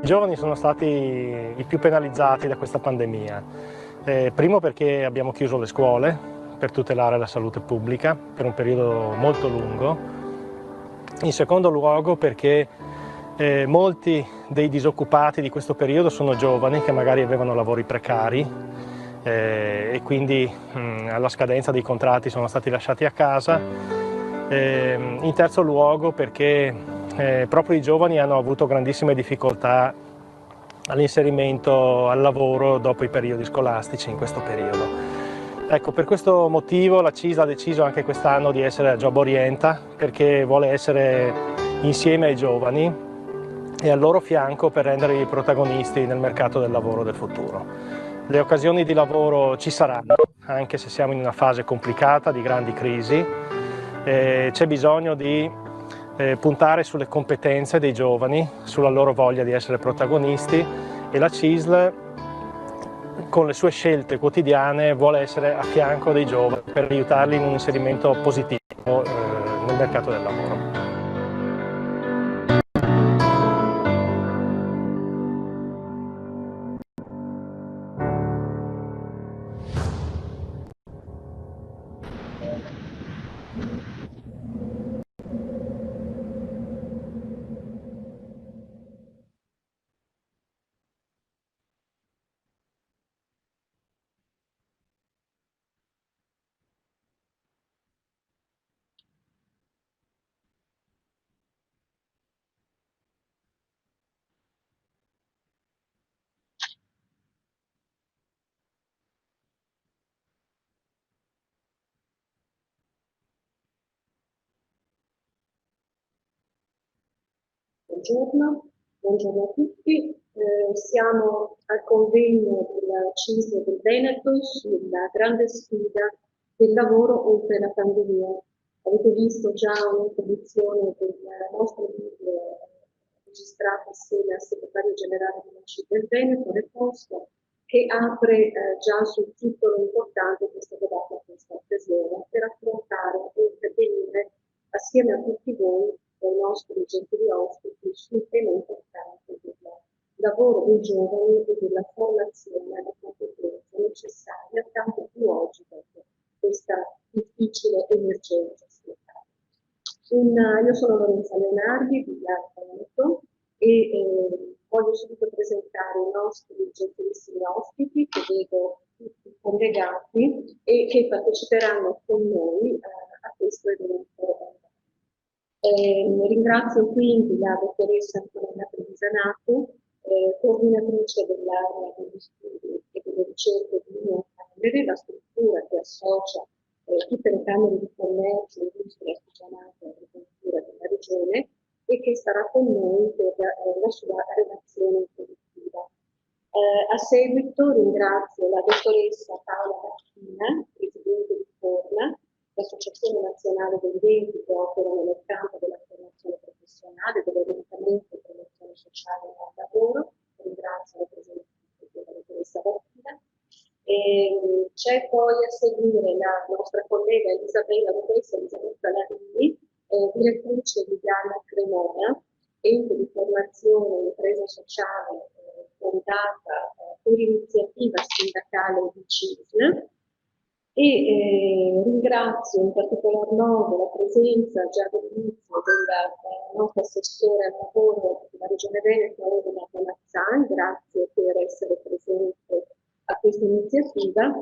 I giovani sono stati i più penalizzati da questa pandemia. Primo perché abbiamo chiuso le scuole per tutelare la salute pubblica per un periodo molto lungo. In secondo luogo perché molti dei disoccupati di questo periodo sono giovani che magari avevano lavori precari e quindi alla scadenza dei contratti sono stati lasciati a casa. In terzo luogo perché proprio i giovani hanno avuto grandissime difficoltà all'inserimento al lavoro dopo i periodi scolastici in questo periodo. Ecco, per questo motivo la CISL ha deciso anche quest'anno di essere a Job Orienta, perché vuole essere insieme ai giovani e al loro fianco per renderli protagonisti nel mercato del lavoro del futuro. Le occasioni di lavoro ci saranno, anche se siamo in una fase complicata di grandi crisi. C'è bisogno di puntare sulle competenze dei giovani, sulla loro voglia di essere protagonisti, e la CISL con le sue scelte quotidiane vuole essere a fianco dei giovani per aiutarli in un inserimento positivo nel mercato del lavoro. Buongiorno a tutti. Siamo al convegno della CISL del Veneto sulla grande sfida del lavoro oltre la pandemia. Avete visto già un'introduzione del nostro video registrato assieme al segretario generale della CISL del Veneto, Reposto, che apre già sul titolo importante questo dibattito, questa occasione, per affrontare e intervenire assieme a tutti voi, ai nostri gentili ospiti, sul tema importante del lavoro dei giovani e della formazione alle competenze necessarie, tanto più oggi dopo questa difficile emergenza sanitaria. Io sono Lorenza Leonardi di Veneto e voglio subito presentare i nostri gentilissimi ospiti che vedo tutti collegati e che parteciperanno con noi a questo evento. Ringrazio quindi la dottoressa Antonella Trevisanato, coordinatrice dell'area degli studi e delle ricerche di Unione Camere, la struttura che associa tutte le camere di commercio, industria, artigianato e agricoltura della regione e che sarà con noi per la sua relazione introduttiva. A seguito ringrazio la dottoressa Paola Martina, presidente di Forna, l'Associazione Nazionale degli Enti che operano nel campo della formazione professionale, dell'orientamento e promozione sociale al lavoro. Ringrazio la presenza della dottoressa Martina. C'è poi a seguire la nostra collega la dottoressa Elisabetta Larini, direttrice di Galla Cremona, ente di formazione e impresa sociale fondata per iniziativa sindacale di CISL. Ringrazio in particolar modo la presenza già dall'inizio della nostra assessore al lavoro della Regione Veneto, Elena Bonazzan, grazie per essere presente a questa iniziativa,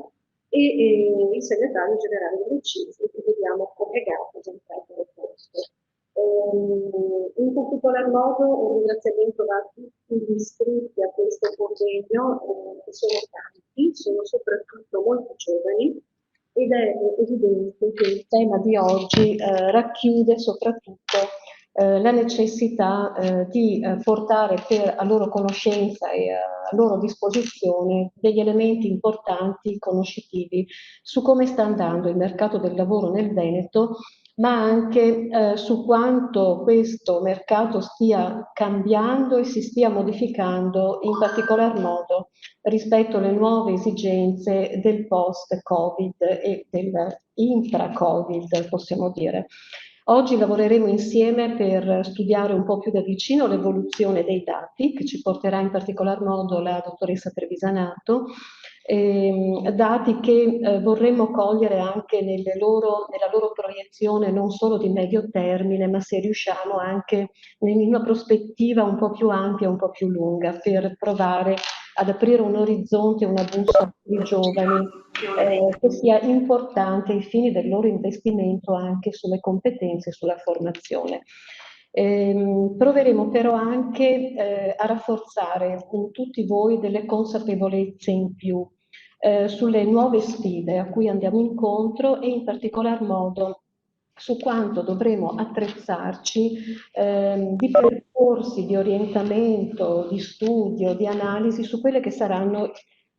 e il segretario generale del CISL che vediamo collegato Gianfranco Reposto. In particolar modo un ringraziamento a tutti gli iscritti a questo convegno, che sono tanti, sono soprattutto molto giovani, ed è evidente che il tema di oggi racchiude soprattutto la necessità di portare a loro conoscenza e a loro disposizione degli elementi importanti conoscitivi su come sta andando il mercato del lavoro nel Veneto, ma anche su quanto questo mercato stia cambiando e si stia modificando in particolar modo rispetto alle nuove esigenze del post-Covid e del intra-Covid, possiamo dire. Oggi lavoreremo insieme per studiare un po' più da vicino l'evoluzione dei dati, che ci porterà in particolar modo la dottoressa Trevisanato, dati che vorremmo cogliere anche nella loro proiezione non solo di medio termine, ma se riusciamo anche in una prospettiva un po' più ampia, un po' più lunga, per provare ad aprire un orizzonte, una bussola di giovani che sia importante ai fini del loro investimento anche sulle competenze e sulla formazione. Proveremo però anche a rafforzare in tutti voi delle consapevolezze in più sulle nuove sfide a cui andiamo incontro e in particolar modo su quanto dovremo attrezzarci di percorsi di orientamento, di studio, di analisi su quelle che saranno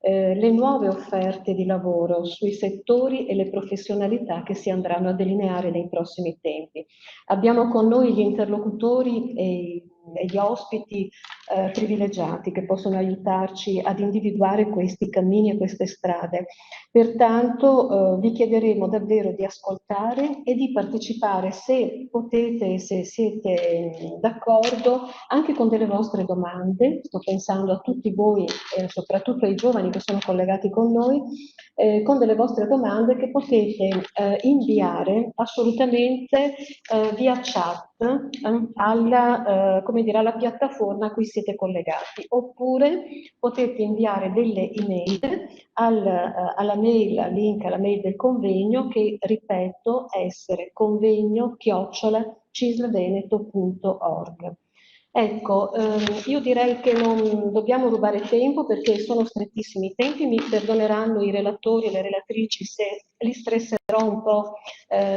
le nuove offerte di lavoro sui settori e le professionalità che si andranno a delineare nei prossimi tempi. Abbiamo con noi gli interlocutori e gli ospiti privilegiati che possono aiutarci ad individuare questi cammini e queste strade. Pertanto vi chiederemo davvero di ascoltare e di partecipare, se potete, se siete d'accordo, anche con delle vostre domande. Sto pensando a tutti voi e soprattutto ai giovani che sono collegati con noi, con delle vostre domande che potete inviare assolutamente via chat come dire, alla piattaforma a cui siete collegati, oppure potete inviare delle email alla mail, al link alla mail del convegno che, ripeto, essere convegno@cislveneto.org. Ecco, io direi che non dobbiamo rubare tempo perché sono strettissimi i tempi, mi perdoneranno i relatori e le relatrici se li stresserò un po'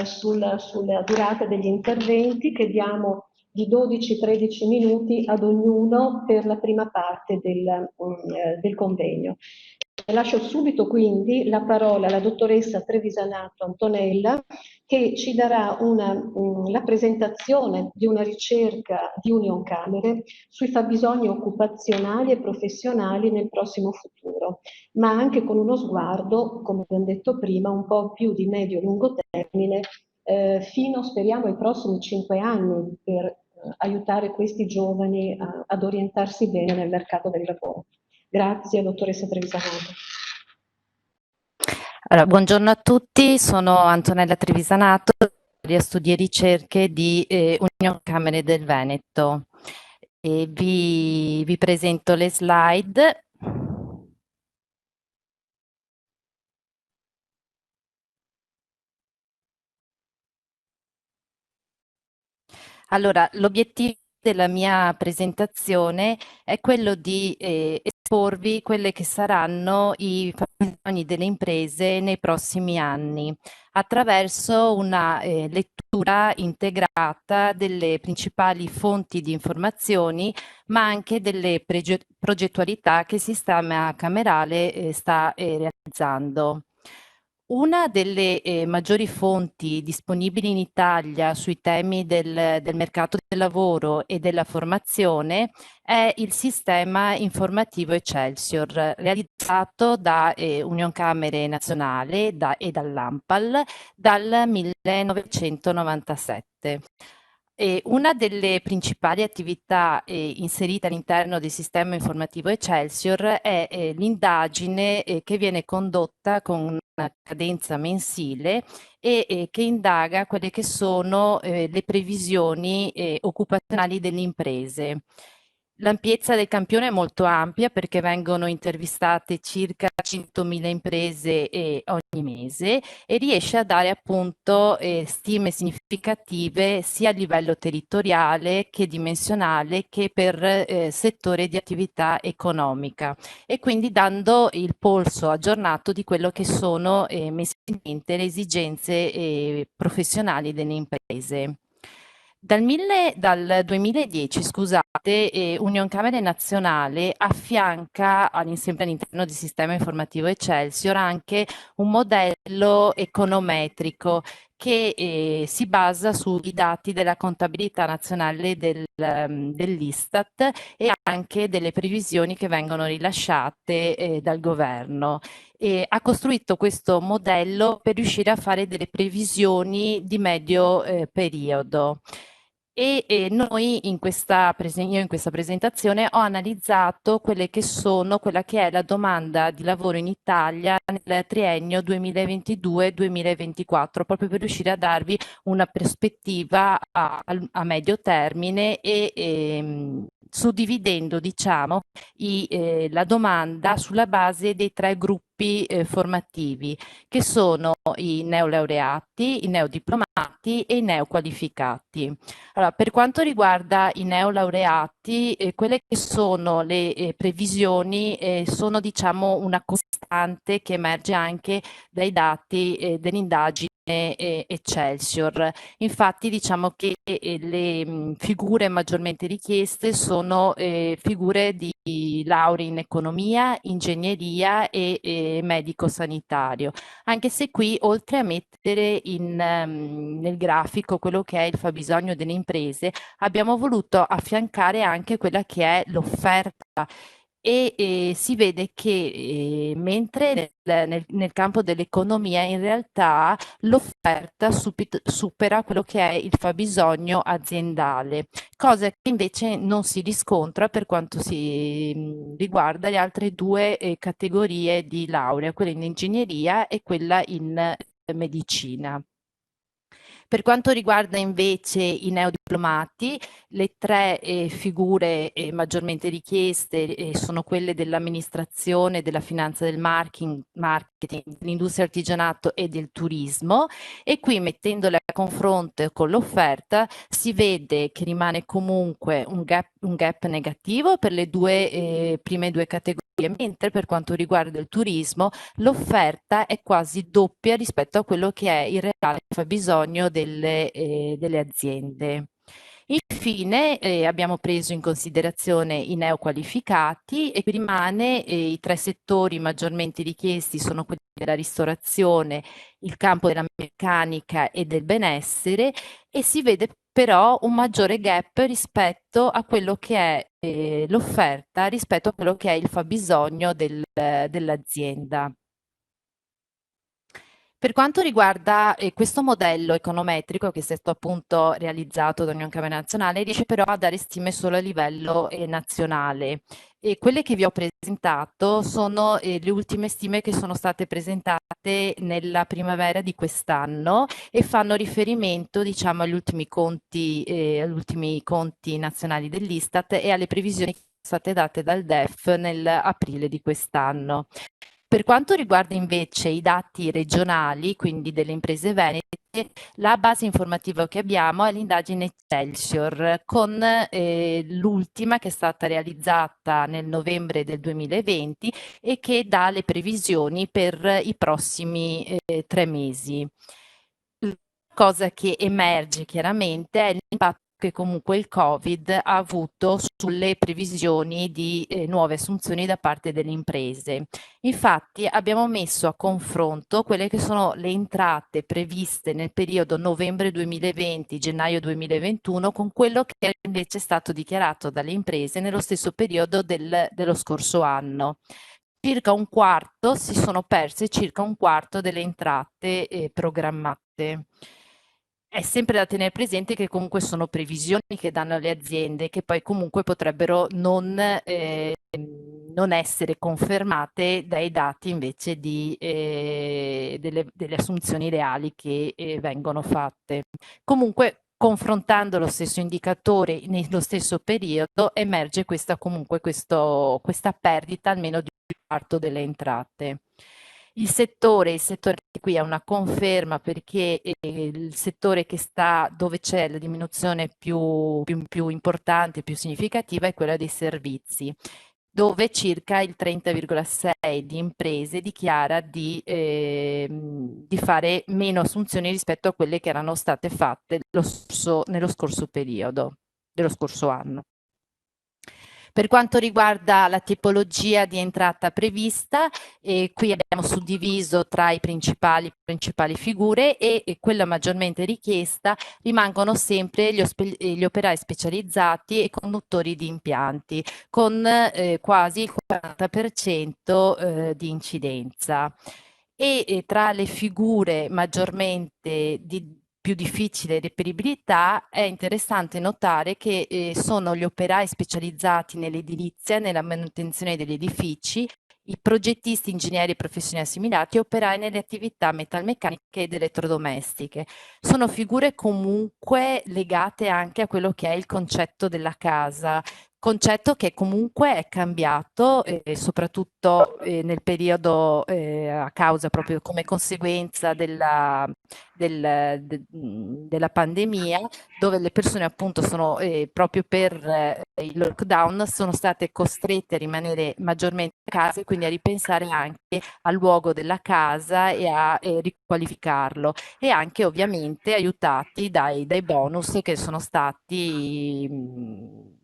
sulla durata degli interventi, che diamo di 12-13 minuti ad ognuno per la prima parte del convegno. Lascio subito quindi la parola alla dottoressa Trevisanato Antonella, che ci darà la presentazione di una ricerca di Unioncamere sui fabbisogni occupazionali e professionali nel prossimo futuro, ma anche con uno sguardo, come abbiamo detto prima, un po' più di medio-lungo termine, fino, speriamo, ai prossimi 5 anni, per aiutare questi giovani ad orientarsi bene nel mercato del lavoro. Grazie, dottoressa Trevisanato. Allora, buongiorno a tutti, sono Antonella Trevisanato, studi e ricerche di Unioncamere del Veneto. E vi presento le slide. Allora, l'obiettivo della mia presentazione è quello di esporvi quelle che saranno i fabbisogni delle imprese nei prossimi anni, attraverso una lettura integrata delle principali fonti di informazioni, ma anche delle progettualità che il sistema camerale sta realizzando. Una delle maggiori fonti disponibili in Italia sui temi del mercato del lavoro e della formazione è il sistema informativo Excelsior, realizzato da Unioncamere Nazionale e dall'ANPAL dal 1997. Una delle principali attività inserite all'interno del sistema informativo Excelsior è l'indagine che viene condotta con una cadenza mensile e che indaga quelle che sono le previsioni occupazionali delle imprese. L'ampiezza del campione è molto ampia perché vengono intervistate circa 100.000 imprese ogni mese e riesce a dare appunto stime significative sia a livello territoriale che dimensionale che per settore di attività economica, e quindi dando il polso aggiornato di quello che sono mensilmente le esigenze professionali delle imprese. Dal 2010, scusate, Unioncamere Nazionale affianca sempre all'interno del sistema informativo Excelsior anche un modello econometrico che si basa sui dati della contabilità nazionale dell'Istat e anche delle previsioni che vengono rilasciate dal governo. E ha costruito questo modello per riuscire a fare delle previsioni di medio periodo. Noi io in questa presentazione ho analizzato quella che è la domanda di lavoro in Italia nel triennio 2022-2024, proprio per riuscire a darvi una prospettiva a medio termine e suddividendo, diciamo, la domanda sulla base dei tre gruppi formativi, che sono i neolaureati, i neodiplomati e i neoqualificati. Allora, per quanto riguarda i neolaureati, quelle che sono le previsioni sono, diciamo, una costante che emerge anche dai dati dell'indagine Excelsior. Infatti, diciamo che le figure maggiormente richieste sono figure di laurea in economia, ingegneria e medico sanitario. Anche se qui, oltre a mettere nel grafico quello che è il fabbisogno delle imprese, abbiamo voluto affiancare anche quella che è l'offerta e si vede che mentre nel campo dell'economia in realtà l'offerta supera quello che è il fabbisogno aziendale, cosa che invece non si riscontra per quanto riguarda le altre due categorie di laurea, quella in ingegneria e quella in medicina. Per quanto riguarda invece i neodiplomati, le tre figure maggiormente richieste sono quelle dell'amministrazione, della finanza del marketing, dell'industria artigianato e del turismo, e qui mettendole a confronto con l'offerta si vede che rimane comunque un gap negativo per le prime due categorie, mentre per quanto riguarda il turismo l'offerta è quasi doppia rispetto a quello che è il reale fabbisogno delle aziende. Infine abbiamo preso in considerazione i neoqualificati e qui rimane i tre settori maggiormente richiesti sono quelli della ristorazione, il campo della meccanica e del benessere, e si vede però un maggiore gap rispetto a quello che è l'offerta, rispetto a quello che è il fabbisogno dell'azienda. Per quanto riguarda questo modello econometrico che è stato appunto realizzato da Unione Camere Nazionale, riesce però a dare stime solo a livello nazionale. E quelle che vi ho presentato sono le ultime stime che sono state presentate nella primavera di quest'anno e fanno riferimento, diciamo, agli ultimi conti nazionali dell'Istat e alle previsioni che sono state date dal DEF nell'aprile di quest'anno. Per quanto riguarda invece i dati regionali, quindi delle imprese venete, la base informativa che abbiamo è l'indagine Excelsior, con l'ultima che è stata realizzata nel novembre del 2020 e che dà le previsioni per i prossimi 3 mesi. La cosa che emerge chiaramente è l'impatto che comunque il Covid ha avuto sulle previsioni di nuove assunzioni da parte delle imprese. Infatti abbiamo messo a confronto quelle che sono le entrate previste nel periodo novembre 2020-gennaio 2021 con quello che invece è stato dichiarato dalle imprese nello stesso periodo dello scorso anno. Circa un quarto, si sono perse circa un quarto delle entrate programmate. È sempre da tenere presente che comunque sono previsioni che danno le aziende che poi comunque potrebbero non essere confermate dai dati invece delle assunzioni reali che vengono fatte. Comunque, confrontando lo stesso indicatore nello stesso periodo, emerge questa perdita almeno di un quarto delle entrate. Il settore qui è una conferma perché il settore che sta dove c'è la diminuzione più importante, più significativa è quella dei servizi, dove circa il 30,6 di imprese dichiara di fare meno assunzioni rispetto a quelle che erano state fatte nello scorso periodo, dello scorso anno. Per quanto riguarda la tipologia di entrata prevista, qui abbiamo suddiviso tra i principali figure e quella maggiormente richiesta rimangono sempre gli operai specializzati e conduttori di impianti, con quasi il 40% di incidenza. Tra le figure maggiormente di più difficile reperibilità è interessante notare che sono gli operai specializzati nell'edilizia, nella manutenzione degli edifici, i progettisti, ingegneri e professioni assimilati e operai nelle attività metalmeccaniche ed elettrodomestiche. Sono figure comunque legate anche a quello che è il concetto della casa, concetto che comunque è cambiato, soprattutto nel periodo a causa proprio come conseguenza della pandemia, dove le persone appunto sono proprio per il lockdown sono state costrette a rimanere maggiormente a casa e quindi a ripensare anche al luogo della casa e a riqualificarlo e anche ovviamente aiutati dai bonus che sono stati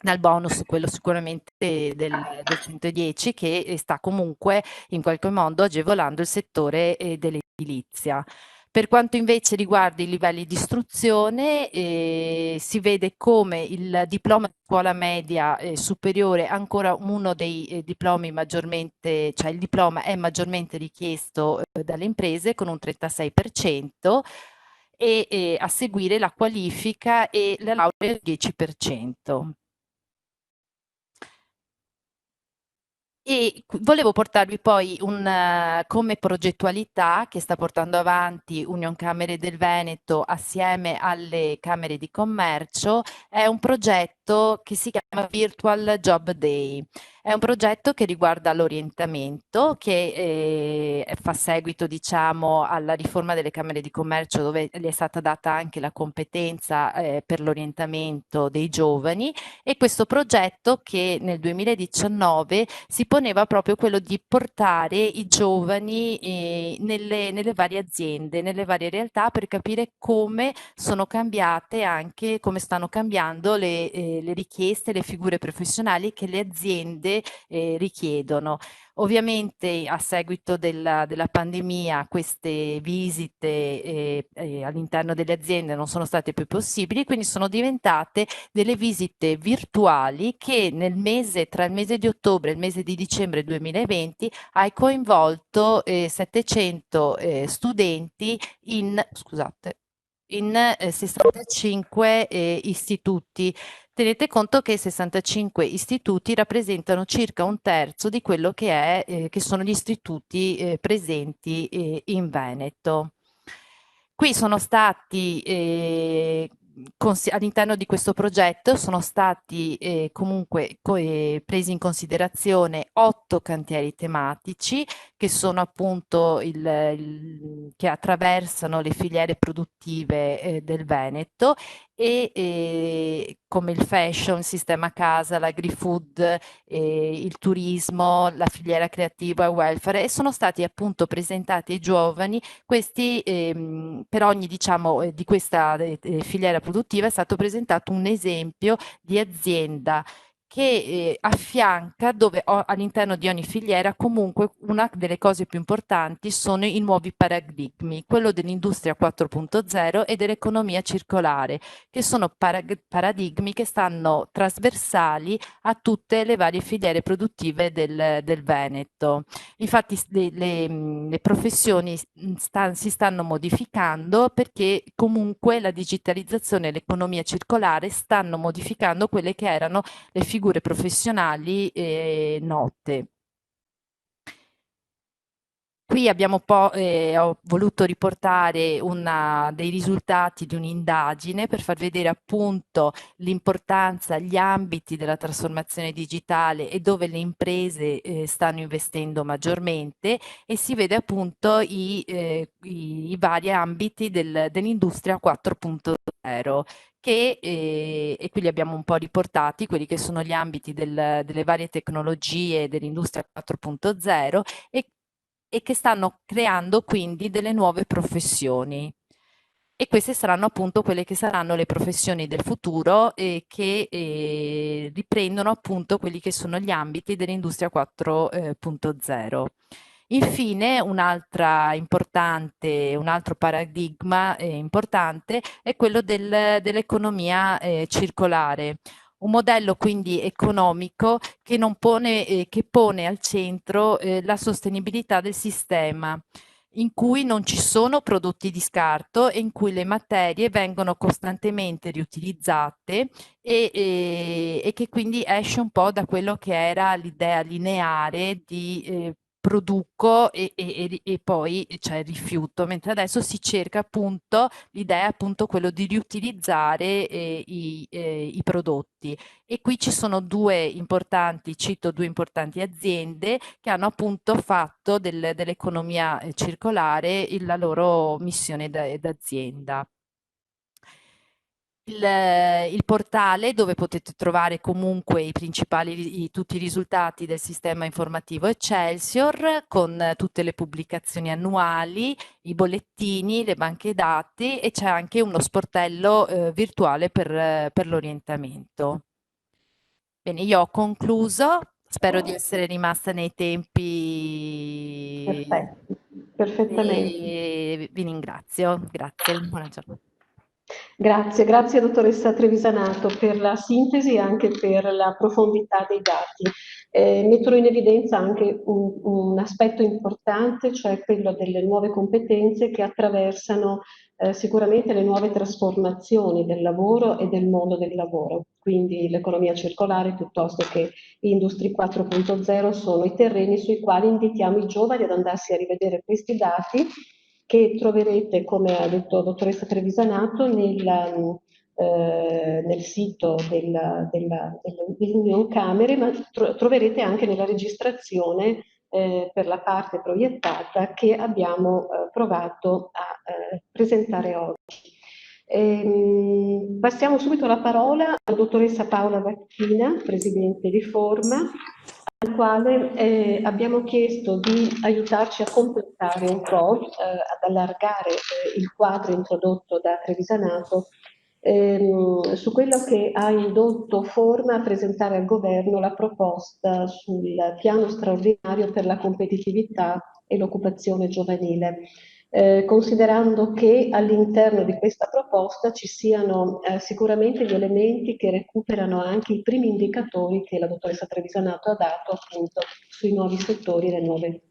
dal bonus, quello sicuramente del 110, che sta comunque in qualche modo agevolando il settore dell'edilizia. Per quanto invece riguarda i livelli di istruzione, si vede come il diploma di scuola media superiore è ancora uno dei diplomi maggiormente, cioè il diploma è maggiormente richiesto dalle imprese con un 36% e a seguire la qualifica e la laurea il 10%. E volevo portarvi poi come progettualità che sta portando avanti Union Camere del Veneto assieme alle Camere di Commercio, è un progetto che si chiama Virtual Job Day. È un progetto che riguarda l'orientamento, che fa seguito, diciamo, alla riforma delle Camere di Commercio, dove gli è stata data anche la competenza per l'orientamento dei giovani, e questo progetto che nel 2019 si poneva proprio quello di portare i giovani nelle varie aziende, nelle varie realtà per capire come sono cambiate anche, come stanno cambiando le richieste, le figure professionali che le aziende richiedono. Ovviamente a seguito della pandemia queste visite all'interno delle aziende non sono state più possibili, quindi sono diventate delle visite virtuali che tra il mese di ottobre e il mese di dicembre 2020 hai coinvolto 700 studenti in 65 istituti. Tenete conto che 65 istituti rappresentano circa un terzo di quello che sono gli istituti presenti in Veneto. Qui sono stati, all'interno di questo progetto, sono stati comunque presi in considerazione 8 cantieri tematici che sono appunto che attraversano le filiere produttive del Veneto e come il fashion, il sistema casa, l'agri-food, il turismo, la filiera creativa e welfare, e sono stati appunto presentati ai giovani questi, per ogni diciamo di questa filiera produttiva è stato presentato un esempio di azienda che affianca dove all'interno di ogni filiera comunque una delle cose più importanti sono i nuovi paradigmi, quello dell'industria 4.0 e dell'economia circolare, che sono paradigmi che stanno trasversali a tutte le varie filiere produttive del Veneto. Infatti le professioni si stanno modificando perché comunque la digitalizzazione e l'economia circolare stanno modificando quelle che erano le figure professionali note. Qui ho voluto riportare dei risultati di un'indagine per far vedere appunto l'importanza, gli ambiti della trasformazione digitale e dove le imprese stanno investendo maggiormente e si vede appunto i vari ambiti dell'industria 4.0 e qui li abbiamo un po' riportati, quelli che sono gli ambiti delle varie tecnologie dell'industria 4.0 e che stanno creando quindi delle nuove professioni. E queste saranno appunto quelle che saranno le professioni del futuro che riprendono appunto quelli che sono gli ambiti dell'industria 4.0. Infine, un altro paradigma importante è quello dell'economia circolare. Un modello quindi economico che pone al centro la sostenibilità del sistema, in cui non ci sono prodotti di scarto e in cui le materie vengono costantemente riutilizzate e che quindi esce un po' da quello che era l'idea lineare di produco e poi c'è il rifiuto, mentre adesso si cerca appunto, l'idea è appunto quello di riutilizzare i prodotti. E qui ci sono cito due importanti aziende che hanno appunto fatto dell'economia circolare la loro missione d'azienda. Il portale dove potete trovare comunque tutti i risultati del sistema informativo Excelsior con tutte le pubblicazioni annuali, i bollettini, le banche dati e c'è anche uno sportello virtuale per l'orientamento. Bene, io ho concluso, spero di essere rimasta nei tempi Perfetto, perfettamente. e vi ringrazio. Grazie, buona giornata. Grazie dottoressa Trevisanato per la sintesi e anche per la profondità dei dati. Mettono in evidenza anche un aspetto importante, cioè quello delle nuove competenze che attraversano sicuramente le nuove trasformazioni del lavoro e del mondo del lavoro. Quindi l'economia circolare piuttosto che Industry 4.0 sono i terreni sui quali invitiamo i giovani ad andarsi a rivedere questi dati che troverete, come ha detto la dottoressa Trevisanato, nel sito dell'Union Camere, ma troverete anche nella registrazione per la parte proiettata che abbiamo provato a presentare oggi. Passiamo subito la parola alla dottoressa Paola Vacchina, presidente di Forma, al quale abbiamo chiesto di aiutarci a completare un po', ad allargare il quadro introdotto da Trevisanato su quello che ha indotto Forma a presentare al governo la proposta sul piano straordinario per la competitività e l'occupazione giovanile. Considerando che all'interno di questa proposta ci siano sicuramente gli elementi che recuperano anche i primi indicatori che la dottoressa Trevisanato ha dato appunto sui nuovi settori e le nuove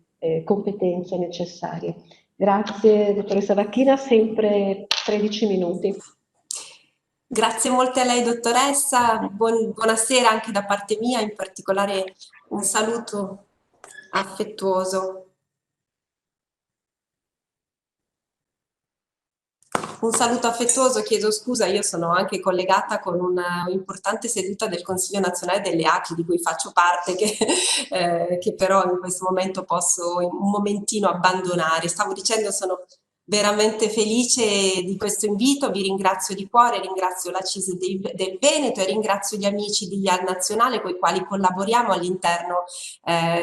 competenze necessarie. Grazie dottoressa Vacchina, sempre 13 minuti. Grazie molte a lei dottoressa, buonasera anche da parte mia, in particolare un saluto affettuoso. Un saluto affettuoso, chiedo scusa, io sono anche collegata con una importante seduta del Consiglio nazionale delle ACI di cui faccio parte, che però in questo momento posso un momentino abbandonare. Stavo dicendo, sono veramente felice di questo invito, vi ringrazio di cuore, ringrazio la CISL del Veneto e ringrazio gli amici di IAL Nazionale con i quali collaboriamo all'interno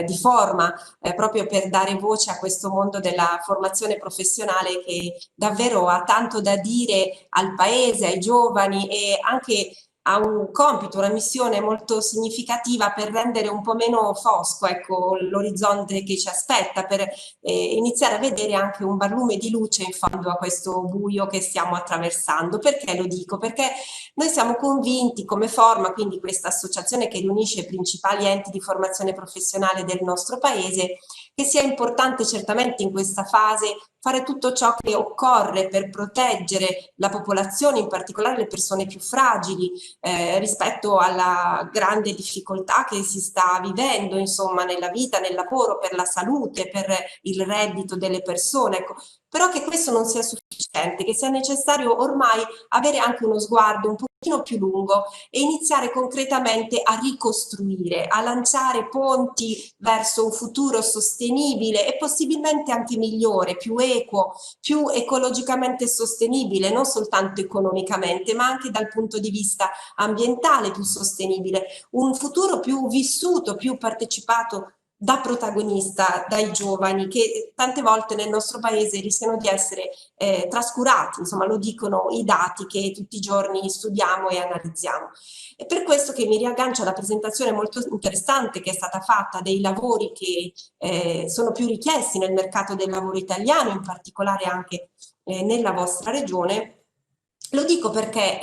di Forma, proprio per dare voce a questo mondo della formazione professionale che davvero ha tanto da dire al paese, ai giovani e anche ha un compito, una missione molto significativa per rendere un po' meno fosco, ecco, l'orizzonte che ci aspetta, per iniziare a vedere anche un barlume di luce in fondo a questo buio che stiamo attraversando. Perché lo dico? Perché noi siamo convinti come Forma, quindi questa associazione che riunisce i principali enti di formazione professionale del nostro paese, che sia importante certamente in questa fase fare tutto ciò che occorre per proteggere la popolazione, in particolare le persone più fragili, rispetto alla grande difficoltà che si sta vivendo, insomma, nella vita, nel lavoro, per la salute, per il reddito delle persone. Ecco, però che questo non sia sufficiente, che sia necessario ormai avere anche uno sguardo un pochino più lungo e iniziare concretamente a ricostruire, a lanciare ponti verso un futuro sostenibile e possibilmente anche migliore, più equo, più ecologicamente sostenibile, non soltanto economicamente, ma anche dal punto di vista ambientale più sostenibile, un futuro più vissuto, più partecipato da protagonista dai giovani, che tante volte nel nostro paese rischiano di essere trascurati, insomma lo dicono i dati che tutti i giorni studiamo e analizziamo. È per questo che mi riaggancio alla presentazione molto interessante che è stata fatta dei lavori che sono più richiesti nel mercato del lavoro italiano, in particolare anche nella vostra regione. Lo dico perché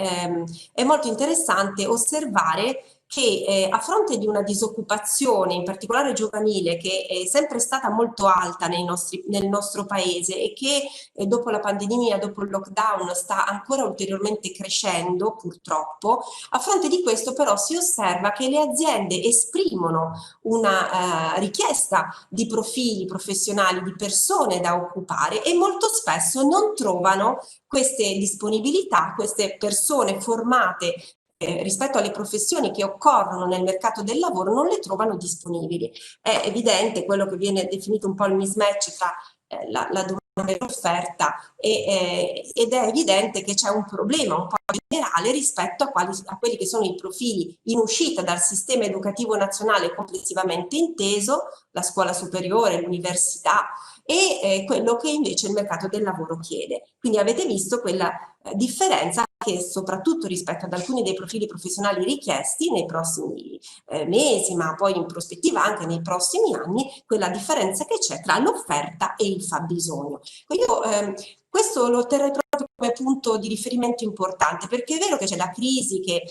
è molto interessante osservare che a fronte di una disoccupazione, in particolare giovanile, che è sempre stata molto alta nel nostro paese e che dopo la pandemia, dopo il lockdown, sta ancora ulteriormente crescendo, purtroppo, a fronte di questo però si osserva che le aziende esprimono una richiesta di profili professionali, di persone da occupare e molto spesso non trovano queste disponibilità, queste persone formate rispetto alle professioni che occorrono nel mercato del lavoro non le trovano disponibili. È evidente quello che viene definito un po' il mismatch tra la domanda e l'offerta ed è evidente che c'è un problema un po' generale rispetto a quelli che sono i profili in uscita dal sistema educativo nazionale complessivamente inteso, la scuola superiore, l'università, e quello che invece il mercato del lavoro chiede. Quindi avete visto quella differenza che soprattutto rispetto ad alcuni dei profili professionali richiesti nei prossimi mesi, ma poi in prospettiva anche nei prossimi anni, quella differenza che c'è tra l'offerta e il fabbisogno. Io questo lo terrei proprio come punto di riferimento importante, perché è vero che c'è la crisi, che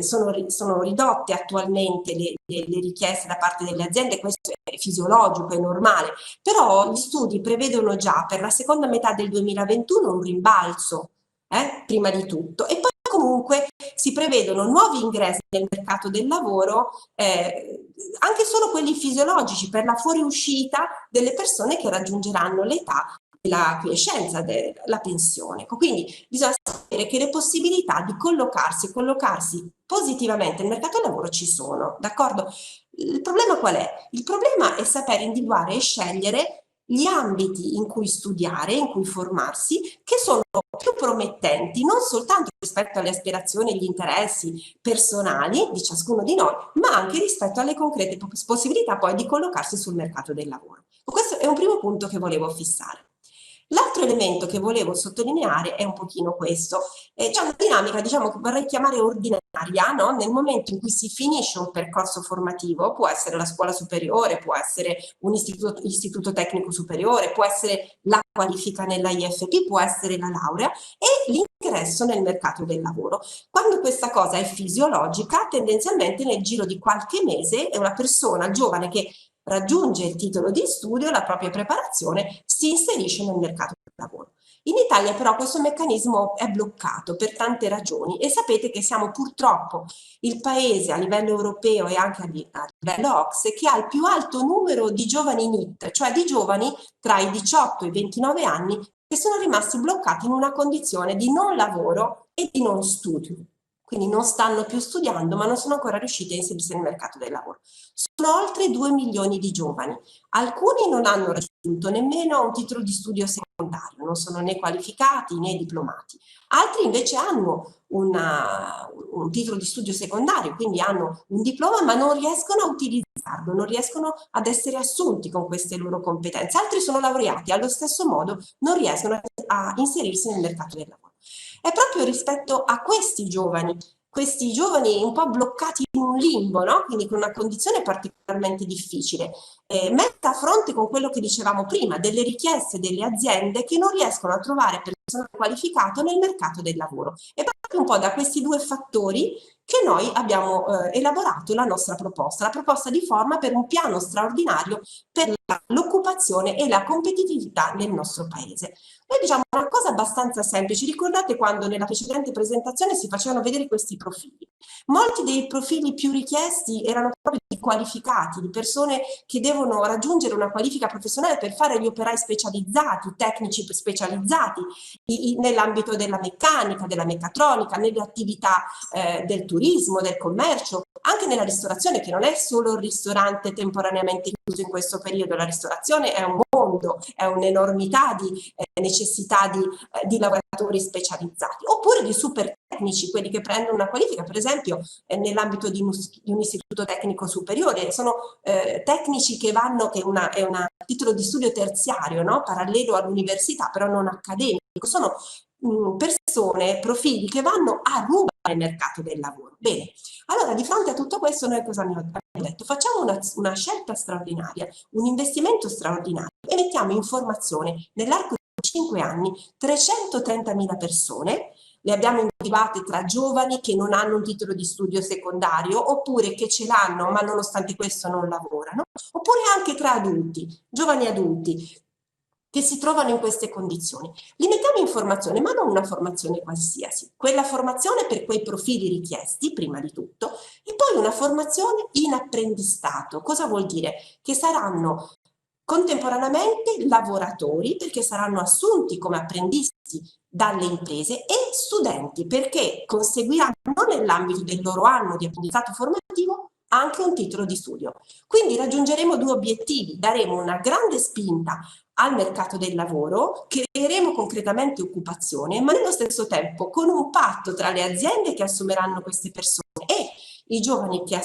sono ridotte attualmente le richieste da parte delle aziende, questo è fisiologico, è normale, però gli studi prevedono già per la seconda metà del 2021 un rimbalzo, prima di tutto, e poi comunque si prevedono nuovi ingressi nel mercato del lavoro, anche solo quelli fisiologici, per la fuoriuscita delle persone che raggiungeranno l'età della quiescenza, della pensione. Quindi bisogna sapere che le possibilità di collocarsi positivamente nel mercato del lavoro ci sono, d'accordo? Il problema qual è? Il problema è sapere individuare e scegliere gli ambiti in cui studiare, in cui formarsi, che sono più promettenti, non soltanto rispetto alle aspirazioni e agli interessi personali di ciascuno di noi, ma anche rispetto alle concrete possibilità poi di collocarsi sul mercato del lavoro. Questo è un primo punto che volevo fissare. L'altro elemento che volevo sottolineare è un pochino questo. C'è una dinamica, diciamo, che vorrei chiamare ordinaria, no? Nel momento in cui si finisce un percorso formativo, può essere la scuola superiore, può essere un istituto tecnico superiore, può essere la qualifica nella IFP, può essere la laurea e l'ingresso nel mercato del lavoro. Quando questa cosa è fisiologica, tendenzialmente nel giro di qualche mese è una persona giovane che raggiunge il titolo di studio, la propria preparazione, si inserisce nel mercato del lavoro. In Italia però questo meccanismo è bloccato per tante ragioni e sapete che siamo purtroppo il paese a livello europeo e anche a livello OCSE che ha il più alto numero di giovani NEET, cioè di giovani tra i 18 e i 29 anni che sono rimasti bloccati in una condizione di non lavoro e di non studio. Quindi non stanno più studiando, ma non sono ancora riusciti a inserirsi nel mercato del lavoro. Sono oltre 2 milioni di giovani. Alcuni non hanno raggiunto nemmeno un titolo di studio secondario, non sono né qualificati né diplomati. Altri invece hanno un titolo di studio secondario, quindi hanno un diploma, ma non riescono a utilizzarlo, non riescono ad essere assunti con queste loro competenze. Altri sono laureati, allo stesso modo non riescono a inserirsi nel mercato del lavoro. È proprio rispetto a questi giovani un po' bloccati in un limbo, no? Quindi con una condizione particolarmente difficile, messa a fronte con quello che dicevamo prima, delle richieste delle aziende che non riescono a trovare personale qualificato nel mercato del lavoro. È proprio un po' da questi due fattori che noi abbiamo elaborato la nostra proposta, la proposta di forma per un piano straordinario per l'occupazione e la competitività nel nostro paese. Noi diciamo una cosa abbastanza semplice, ricordate quando nella precedente presentazione si facevano vedere questi profili? Molti dei profili più richiesti erano proprio di qualificati, di persone che devono raggiungere una qualifica professionale per fare gli operai specializzati, tecnici specializzati nell'ambito della meccanica, della meccatronica, nelle attività del turismo, del commercio, anche nella ristorazione, che non è solo il ristorante temporaneamente chiuso in questo periodo, la ristorazione è un mondo, è un'enormità di necessità di lavoratori specializzati, oppure di super tecnici, quelli che prendono una qualifica, per esempio nell'ambito di un istituto tecnico superiore, sono tecnici che vanno, che è un titolo di studio terziario, no? Parallelo all'università, però non accademico, sono persone, profili che vanno a ruba nel mercato del lavoro. Bene, allora di fronte a tutto questo noi cosa abbiamo detto? Facciamo una scelta straordinaria, un investimento straordinario e mettiamo in formazione nell'arco di 5 anni 330.000 persone. Le abbiamo individuate tra giovani che non hanno un titolo di studio secondario oppure che ce l'hanno ma nonostante questo non lavorano, oppure anche tra adulti, giovani adulti che si trovano in queste condizioni. Li mettiamo in formazione, ma non una formazione qualsiasi, quella formazione per quei profili richiesti, prima di tutto, e poi una formazione in apprendistato. Cosa vuol dire? Che saranno contemporaneamente lavoratori, perché saranno assunti come apprendisti dalle imprese, e studenti, perché conseguiranno nell'ambito del loro anno di apprendistato formativo anche un titolo di studio. Quindi raggiungeremo due obiettivi: daremo una grande spinta al mercato del lavoro, creeremo concretamente occupazione, ma nello stesso tempo con un patto tra le aziende che assumeranno queste persone e i giovani che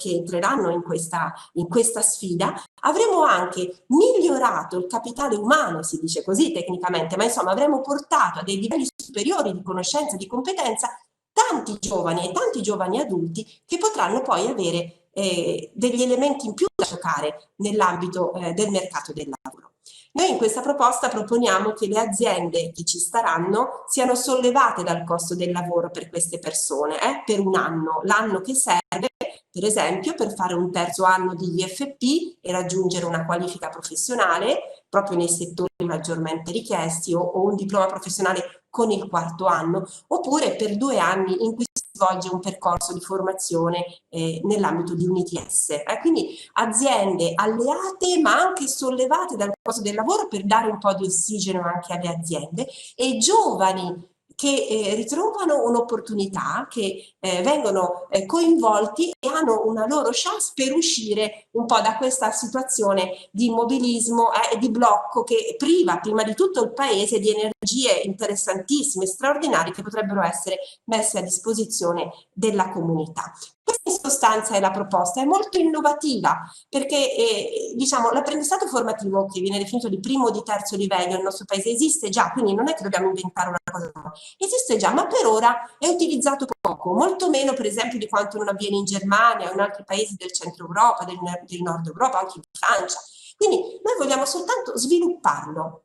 entreranno in questa sfida, avremo anche migliorato il capitale umano, si dice così tecnicamente, ma insomma avremo portato a dei livelli superiori di conoscenza e di competenza tanti giovani e tanti giovani adulti che potranno poi avere degli elementi in più da giocare nell'ambito del mercato del lavoro. Noi in questa proposta proponiamo che le aziende che ci staranno siano sollevate dal costo del lavoro per queste persone, per un anno, l'anno che serve, per esempio, per fare un terzo anno di IFP e raggiungere una qualifica professionale proprio nei settori maggiormente richiesti o un diploma professionale con il quarto anno, oppure per 2 anni in cui si svolge un percorso di formazione nell'ambito di un ITS. Quindi aziende alleate ma anche sollevate dal costo del lavoro per dare un po' di ossigeno anche alle aziende, e giovani che ritrovano un'opportunità, che vengono coinvolti e hanno una loro chance per uscire un po' da questa situazione di immobilismo e di blocco che priva prima di tutto il paese di energie interessantissime, straordinarie, che potrebbero essere messe a disposizione della comunità. Questa in sostanza è la proposta, è molto innovativa perché diciamo, l'apprendistato formativo, che viene definito di primo o di terzo livello nel nostro paese, esiste già, quindi non è che dobbiamo inventare una cosa nuova, esiste già, ma per ora è utilizzato poco, molto meno per esempio di quanto non avviene in Germania o in altri paesi del centro Europa, del nord Europa, anche in Francia. Quindi noi vogliamo soltanto svilupparlo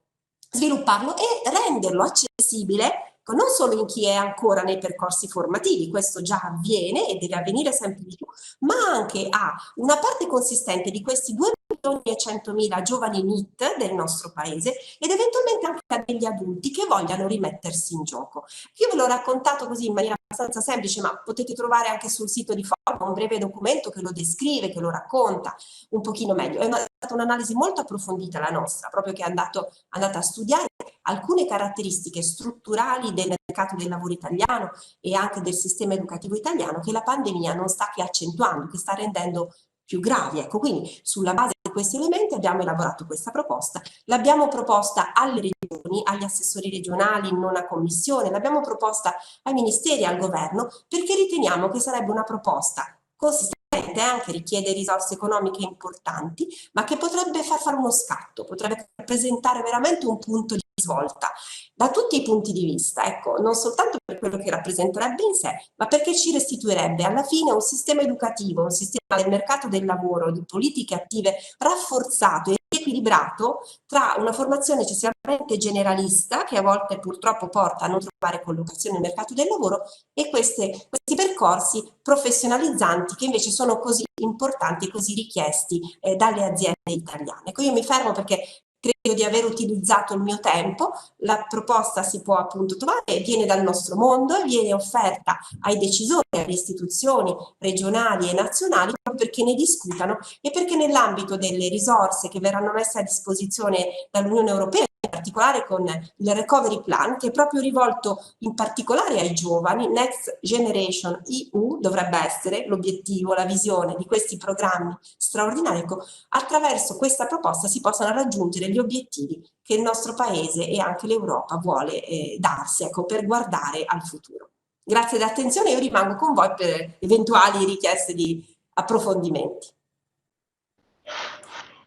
e renderlo accessibile non solo in chi è ancora nei percorsi formativi, questo già avviene e deve avvenire sempre di più, ma anche a una parte consistente di questi 2.100.000 giovani NEET del nostro paese ed eventualmente anche a degli adulti che vogliano rimettersi in gioco. Io ve l'ho raccontato così in maniera abbastanza semplice, ma potete trovare anche sul sito di Forma un breve documento che lo descrive, che lo racconta un pochino meglio. È stata un'analisi molto approfondita la nostra, proprio che è andata a studiare alcune caratteristiche strutturali del mercato del lavoro italiano e anche del sistema educativo italiano che la pandemia non sta che accentuando, che sta rendendo più gravi. Ecco, quindi sulla base di questi elementi abbiamo elaborato questa proposta, l'abbiamo proposta alle regioni, agli assessori regionali in nona commissione, l'abbiamo proposta ai ministeri e al governo perché riteniamo che sarebbe una proposta consistente, anche richiede risorse economiche importanti, ma che potrebbe far fare uno scatto, potrebbe rappresentare veramente un punto di svolta da tutti i punti di vista, ecco, non soltanto per quello che rappresenterebbe in sé, ma perché ci restituirebbe alla fine un sistema educativo, un sistema del mercato del lavoro, di politiche attive rafforzato e equilibrato tra una formazione eccessivamente generalista, che a volte purtroppo porta a non trovare collocazione nel mercato del lavoro, e questi percorsi professionalizzanti che invece sono così importanti e così richiesti dalle aziende italiane. Ecco, io mi fermo perché credo di aver utilizzato il mio tempo. La proposta si può appunto trovare, viene dal nostro mondo, viene offerta ai decisori, alle istituzioni regionali e nazionali proprio perché ne discutano e perché nell'ambito delle risorse che verranno messe a disposizione dall'Unione Europea in particolare con il Recovery Plan, che è proprio rivolto in particolare ai giovani. Next Generation EU dovrebbe essere l'obiettivo, la visione di questi programmi straordinari. Ecco, attraverso questa proposta si possano raggiungere gli obiettivi che il nostro Paese e anche l'Europa vuole darsi, ecco, per guardare al futuro. Grazie dell'attenzione, io rimango con voi per eventuali richieste di approfondimenti.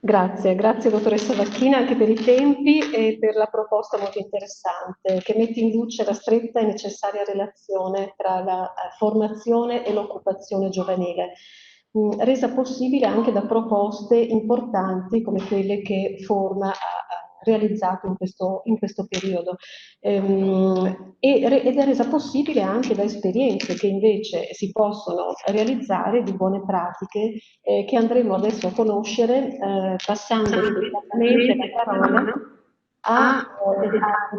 Grazie dottoressa Vacchina anche per i tempi e per la proposta molto interessante che mette in luce la stretta e necessaria relazione tra la formazione e l'occupazione giovanile, resa possibile anche da proposte importanti come quelle che Forma ha realizzato in questo periodo ed è resa possibile anche da esperienze che invece si possono realizzare di buone pratiche che andremo adesso a conoscere passando immediatamente la parola a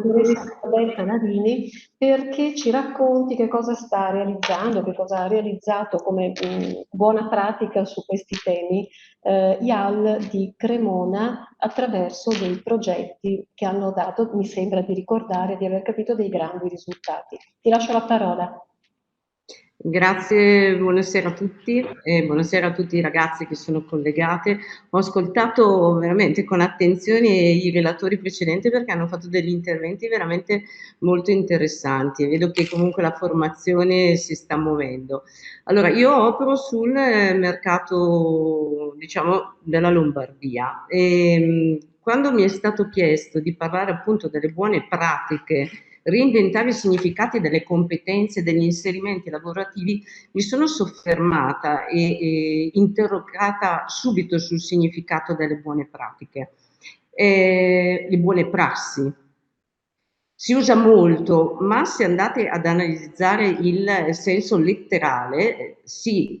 dottoressa Roberta Navini perché ci racconti che cosa sta realizzando, che cosa ha realizzato come buona pratica su questi temi IAL di Cremona attraverso dei progetti che hanno dato, mi sembra di ricordare, di aver capito dei grandi risultati. Ti lascio la parola. Grazie, buonasera a tutti e buonasera a tutti i ragazzi che sono collegati. Ho ascoltato veramente con attenzione i relatori precedenti perché hanno fatto degli interventi veramente molto interessanti e vedo che comunque la formazione si sta muovendo. Allora, io opero sul mercato, diciamo, della Lombardia e quando mi è stato chiesto di parlare appunto delle buone pratiche, reinventare i significati delle competenze, degli inserimenti lavorativi, mi sono soffermata e interrogata subito sul significato delle buone pratiche, le buone prassi. Si usa molto, ma se andate ad analizzare il senso letterale, si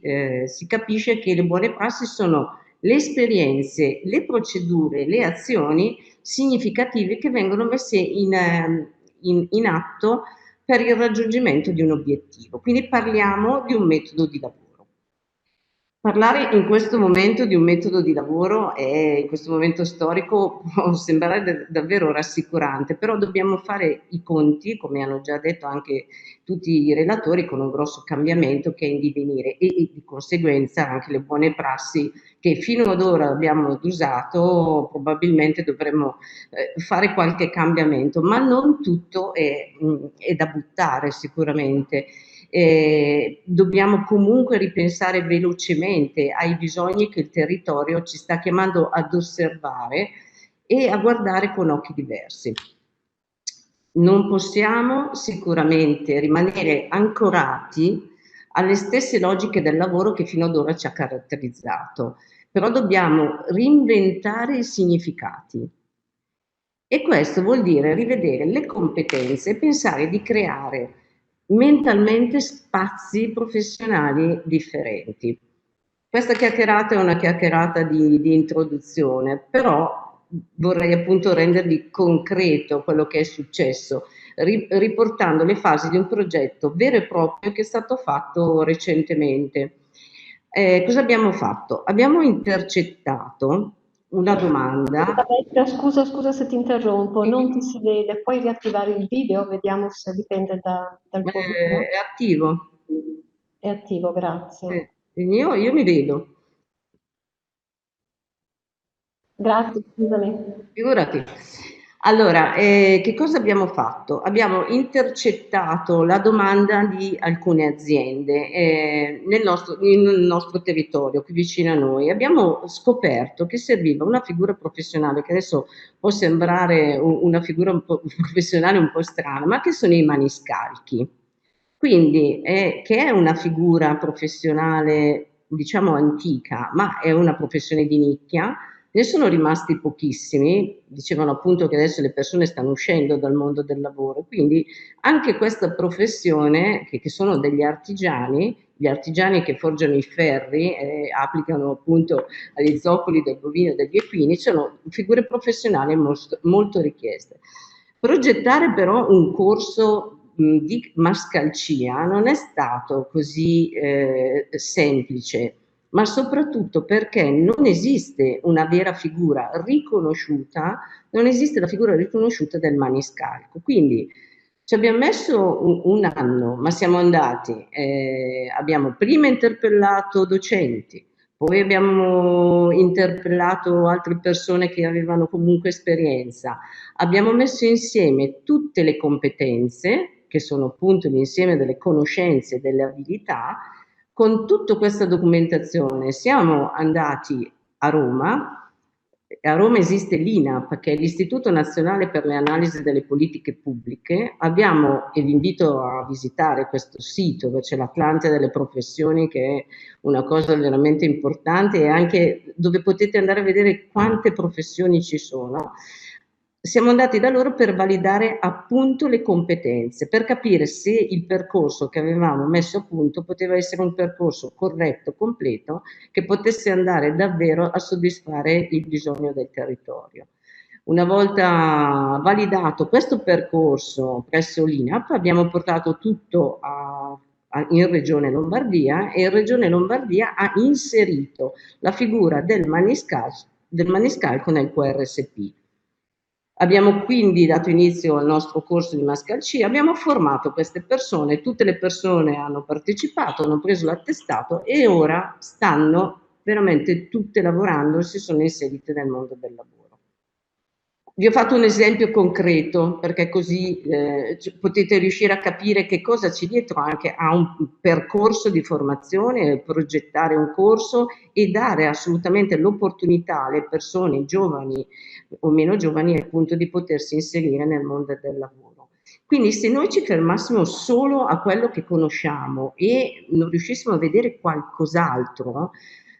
capisce che le buone prassi sono le esperienze, le procedure, le azioni significative che vengono messe in atto per il raggiungimento di un obiettivo. Quindi parliamo di un metodo di lavoro. Parlare in questo momento di un metodo di lavoro e in questo momento storico può sembrare davvero rassicurante, però dobbiamo fare i conti, come hanno già detto anche tutti i relatori, con un grosso cambiamento che è in divenire e di conseguenza anche le buone prassi che fino ad ora abbiamo usato probabilmente dovremmo fare qualche cambiamento, ma non tutto è da buttare sicuramente. Dobbiamo comunque ripensare velocemente ai bisogni che il territorio ci sta chiamando ad osservare e a guardare con occhi diversi. Non possiamo sicuramente rimanere ancorati alle stesse logiche del lavoro che fino ad ora ci ha caratterizzato, però dobbiamo reinventare i significati. E questo vuol dire rivedere le competenze e pensare di creare mentalmente spazi professionali differenti. Questa chiacchierata è una chiacchierata di introduzione, però vorrei appunto rendervi concreto quello che è successo, riportando le fasi di un progetto vero e proprio che è stato fatto recentemente. Cosa abbiamo fatto? Abbiamo intercettato una domanda. Scusa se ti interrompo, non ti si vede, puoi riattivare il video, vediamo se dipende dal tuo video. È attivo. È attivo, grazie. Io mi vedo. Grazie, scusami. Figurati. Allora, che cosa abbiamo fatto? Abbiamo intercettato la domanda di alcune aziende nel nostro territorio, qui vicino a noi. Abbiamo scoperto che serviva una figura professionale, che adesso può sembrare una figura un po' professionale un po' strana, ma che sono i maniscalchi. Quindi, che è una figura professionale, diciamo, antica, ma è una professione di nicchia. Ne sono rimasti pochissimi, dicevano appunto che adesso le persone stanno uscendo dal mondo del lavoro, quindi anche questa professione, che sono degli artigiani, gli artigiani che forgiano i ferri e applicano appunto agli zoccoli del bovino e degli equini, sono figure professionali molto richieste. Progettare però un corso di mascalcia non è stato così semplice, ma soprattutto perché non esiste una vera figura riconosciuta, non esiste la figura riconosciuta del maniscalco. Quindi ci abbiamo messo un anno, ma siamo andati, abbiamo prima interpellato docenti, poi abbiamo interpellato altre persone che avevano comunque esperienza, abbiamo messo insieme tutte le competenze, che sono appunto l'insieme delle conoscenze e delle abilità. Con tutta questa documentazione siamo andati a Roma. A Roma esiste l'INAP, che è l'Istituto Nazionale per le Analisi delle Politiche Pubbliche. Abbiamo, e vi invito a visitare questo sito, dove c'è l'Atlante delle Professioni, che è una cosa veramente importante, e anche dove potete andare a vedere quante professioni ci sono. Siamo andati da loro per validare appunto le competenze, per capire se il percorso che avevamo messo a punto poteva essere un percorso corretto, completo, che potesse andare davvero a soddisfare il bisogno del territorio. Una volta validato questo percorso presso l'INAP, abbiamo portato tutto in Regione Lombardia, e in Regione Lombardia ha inserito la figura del maniscalco nel QRSP. Abbiamo quindi dato inizio al nostro corso di mascalcia, abbiamo formato queste persone, tutte le persone hanno partecipato, hanno preso l'attestato e ora stanno veramente tutte lavorando e si sono inserite nel mondo del lavoro. Vi ho fatto un esempio concreto perché così potete riuscire a capire che cosa c'è dietro anche a un percorso di formazione, progettare un corso e dare assolutamente l'opportunità alle persone giovani o meno giovani appunto di potersi inserire nel mondo del lavoro. Quindi se noi ci fermassimo solo a quello che conosciamo e non riuscissimo a vedere qualcos'altro,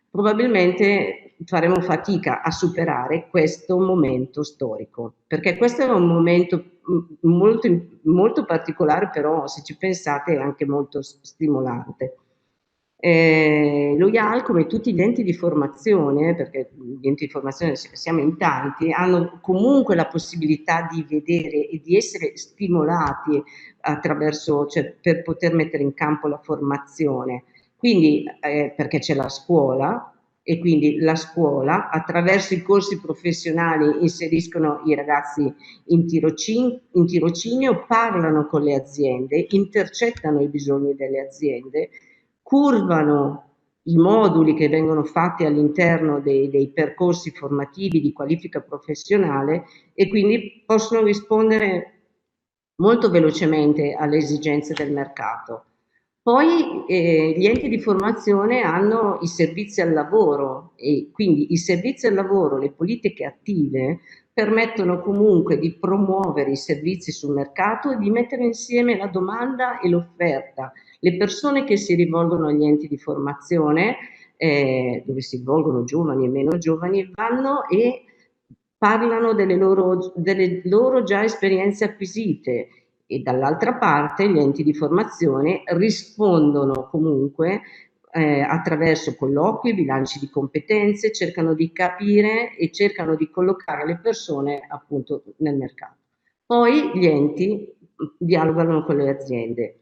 probabilmente faremo fatica a superare questo momento storico, perché questo è un momento molto particolare, però se ci pensate è anche molto stimolante. Lo IAL, come tutti gli enti di formazione, perché gli enti di formazione siamo in tanti, hanno comunque la possibilità di vedere e di essere stimolati attraverso, cioè, per poter mettere in campo la formazione. Quindi, perché c'è la scuola, e quindi la scuola attraverso i corsi professionali inseriscono i ragazzi in tirocinio, parlano con le aziende, intercettano i bisogni delle aziende, curvano i moduli che vengono fatti all'interno dei percorsi formativi di qualifica professionale e quindi possono rispondere molto velocemente alle esigenze del mercato. Poi gli enti di formazione hanno i servizi al lavoro e quindi i servizi al lavoro, le politiche attive permettono comunque di promuovere i servizi sul mercato e di mettere insieme la domanda e l'offerta. Le persone che si rivolgono agli enti di formazione, dove si rivolgono giovani e meno giovani, vanno e parlano delle loro già esperienze acquisite e dall'altra parte gli enti di formazione rispondono comunque attraverso colloqui, bilanci di competenze, cercano di capire e cercano di collocare le persone appunto nel mercato. Poi gli enti dialogano con le aziende,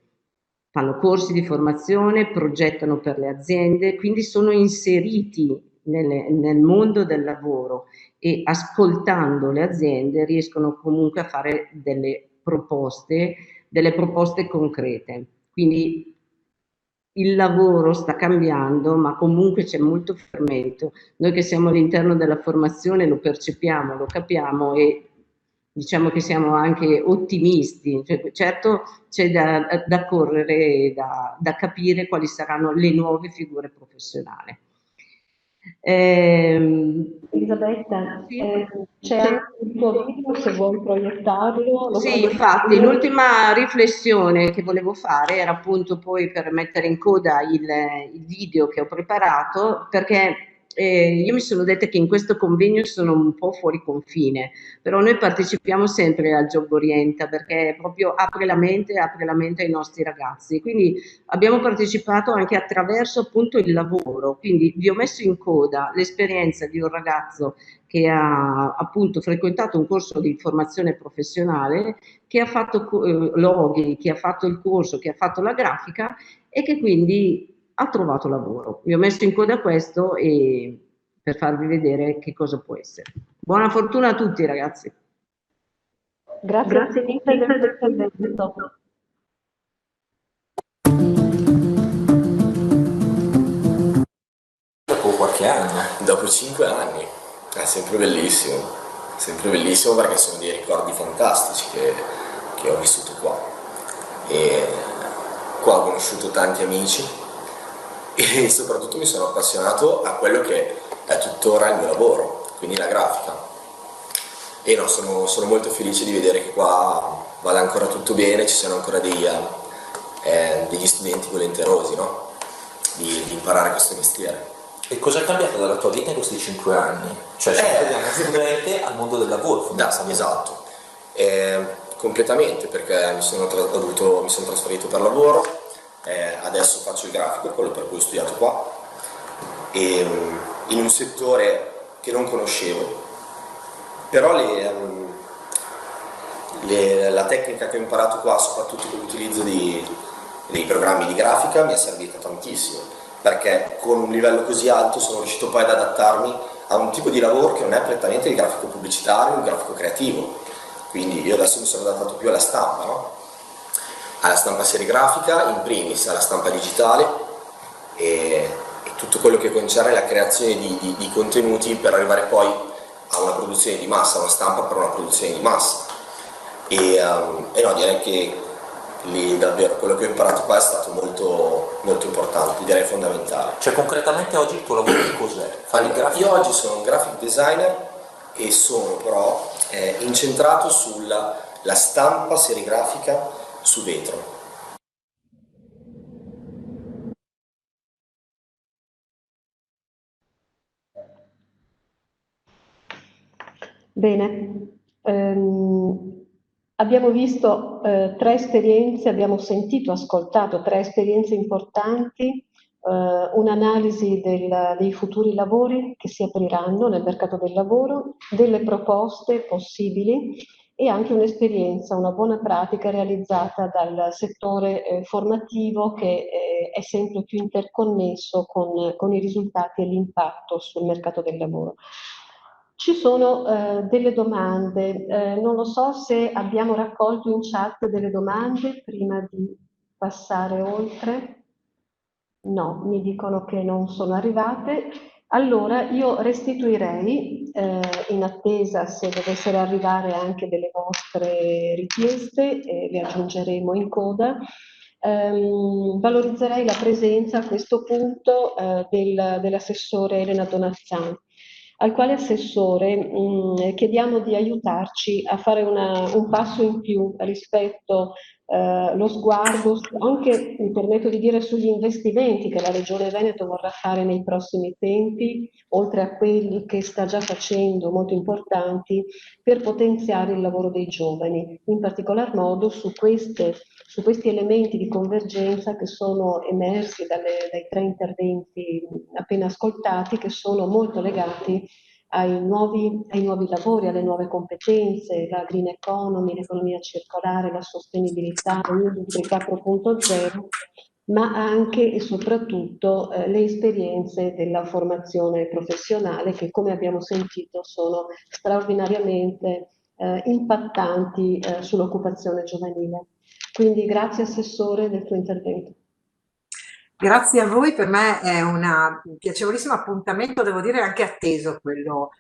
fanno corsi di formazione, progettano per le aziende, quindi sono inseriti nel mondo del lavoro e ascoltando le aziende riescono comunque a fare delle proposte concrete. Quindi il lavoro sta cambiando, ma comunque c'è molto fermento. Noi che siamo all'interno della formazione lo percepiamo, lo capiamo e diciamo che siamo anche ottimisti. Cioè, certo c'è da correre e da capire quali saranno le nuove figure professionali. Elisabetta, Sì. c'è anche il tuo video, se vuoi proiettarlo. Sì, infatti, l'ultima riflessione che volevo fare era appunto poi per mettere in coda il video che ho preparato, perché io mi sono detta che in questo convegno sono un po' fuori confine, però noi partecipiamo sempre al Job Orienta perché proprio apre la mente ai nostri ragazzi. Quindi abbiamo partecipato anche attraverso appunto il lavoro, quindi vi ho messo in coda l'esperienza di un ragazzo che ha appunto frequentato un corso di formazione professionale, che ha fatto loghi, che ha fatto il corso, che ha fatto la grafica e che quindi ha trovato lavoro. Vi ho messo in coda questo per farvi vedere che cosa può essere. Buona fortuna a tutti, ragazzi. Grazie mille del tuo intervento. Dopo qualche anno, dopo 5 anni, è sempre bellissimo perché sono dei ricordi fantastici che ho vissuto qua. E qua ho conosciuto tanti amici e soprattutto mi sono appassionato a quello che è tuttora il mio lavoro, quindi la grafica. E no, sono molto felice di vedere che qua vada ancora tutto bene, ci siano ancora degli studenti volenterosi, no? di imparare questo mestiere. E cosa è cambiato dalla tua vita in questi 5 anni? Cioè, sei da uno studente al mondo del lavoro, fondamentalmente. Esatto, completamente, perché mi sono trasferito per lavoro, adesso faccio il grafico, quello per cui ho studiato qua, e, in un settore che non conoscevo, però la tecnica che ho imparato qua, soprattutto con l'utilizzo dei programmi di grafica, mi è servita tantissimo, perché con un livello così alto sono riuscito poi ad adattarmi a un tipo di lavoro che non è prettamente il grafico pubblicitario, il grafico creativo. Quindi io adesso mi sono adattato più alla stampa, no? Alla stampa serigrafica, in primis alla stampa digitale e tutto quello che concerne la creazione di contenuti per arrivare poi a una produzione di massa, una stampa per una produzione di massa. E no, direi che lì davvero quello che ho imparato qua è stato molto, molto importante, direi fondamentale. Cioè, concretamente oggi il tuo lavoro che cos'è? Allora, io oggi sono un graphic designer e sono però incentrato sulla stampa serigrafica su vetro. Bene, abbiamo visto 3 esperienze, abbiamo sentito, ascoltato 3 esperienze importanti, un'analisi dei futuri lavori che si apriranno nel mercato del lavoro, delle proposte possibili e anche un'esperienza, una buona pratica realizzata dal settore formativo che è sempre più interconnesso con i risultati e l'impatto sul mercato del lavoro. Ci sono delle domande, non lo so se abbiamo raccolto in chat delle domande prima di passare oltre. No, mi dicono che non sono arrivate. Allora io restituirei, in attesa se dovessero arrivare anche delle vostre richieste, le aggiungeremo in coda. Valorizzerei la presenza a questo punto dell'assessore Elena Donazzani, al quale assessore chiediamo di aiutarci a fare un passo in più rispetto lo sguardo, anche mi permetto di dire, sugli investimenti che la Regione Veneto vorrà fare nei prossimi tempi, oltre a quelli che sta già facendo molto importanti per potenziare il lavoro dei giovani, in particolar modo su questi elementi di convergenza che sono emersi dai 3 interventi appena ascoltati, che sono molto legati ai nuovi lavori, alle nuove competenze, la green economy, l'economia circolare, la sostenibilità, l'industria 4.0, ma anche e soprattutto le esperienze della formazione professionale che, come abbiamo sentito, sono straordinariamente impattanti sull'occupazione giovanile. Quindi grazie Assessore del tuo intervento. Grazie a voi, per me è un piacevolissimo appuntamento, devo dire anche atteso quello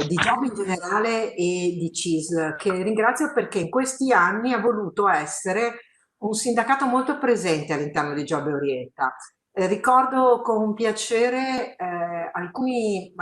di Job in generale e di CISL, che ringrazio perché in questi anni ha voluto essere un sindacato molto presente all'interno di Job e Orienta. Ricordo con piacere alcuni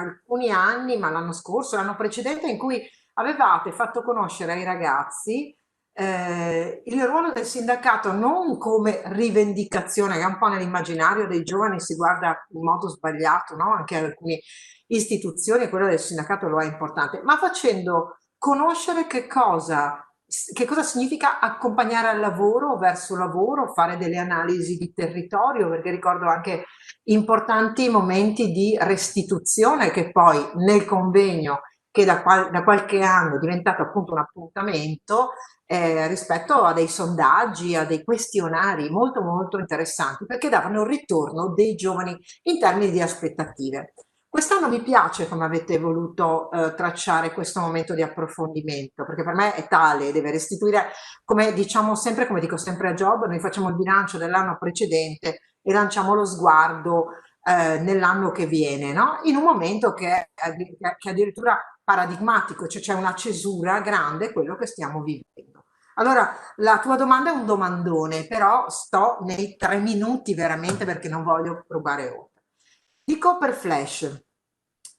anni, ma l'anno scorso, l'anno precedente, in cui avevate fatto conoscere ai ragazzi il ruolo del sindacato non come rivendicazione, che un po' nell'immaginario dei giovani si guarda in modo sbagliato, no? Anche alcune istituzioni, quello del sindacato lo è importante, ma facendo conoscere che cosa significa accompagnare al lavoro, verso lavoro, fare delle analisi di territorio, perché ricordo anche importanti momenti di restituzione che poi nel convegno, che da qualche anno è diventato appunto un appuntamento, rispetto a dei sondaggi, a dei questionari molto molto interessanti, perché davano il ritorno dei giovani in termini di aspettative. Quest'anno mi piace come avete voluto tracciare questo momento di approfondimento, perché per me è tale, deve restituire, come diciamo sempre, come dico sempre a Job, noi facciamo il bilancio dell'anno precedente e lanciamo lo sguardo nell'anno che viene, no? In un momento che è addirittura paradigmatico, cioè c'è una cesura grande, quello che stiamo vivendo. Allora, la tua domanda è un domandone, però sto nei 3 minuti veramente perché non voglio rubare oltre. Dico per flash,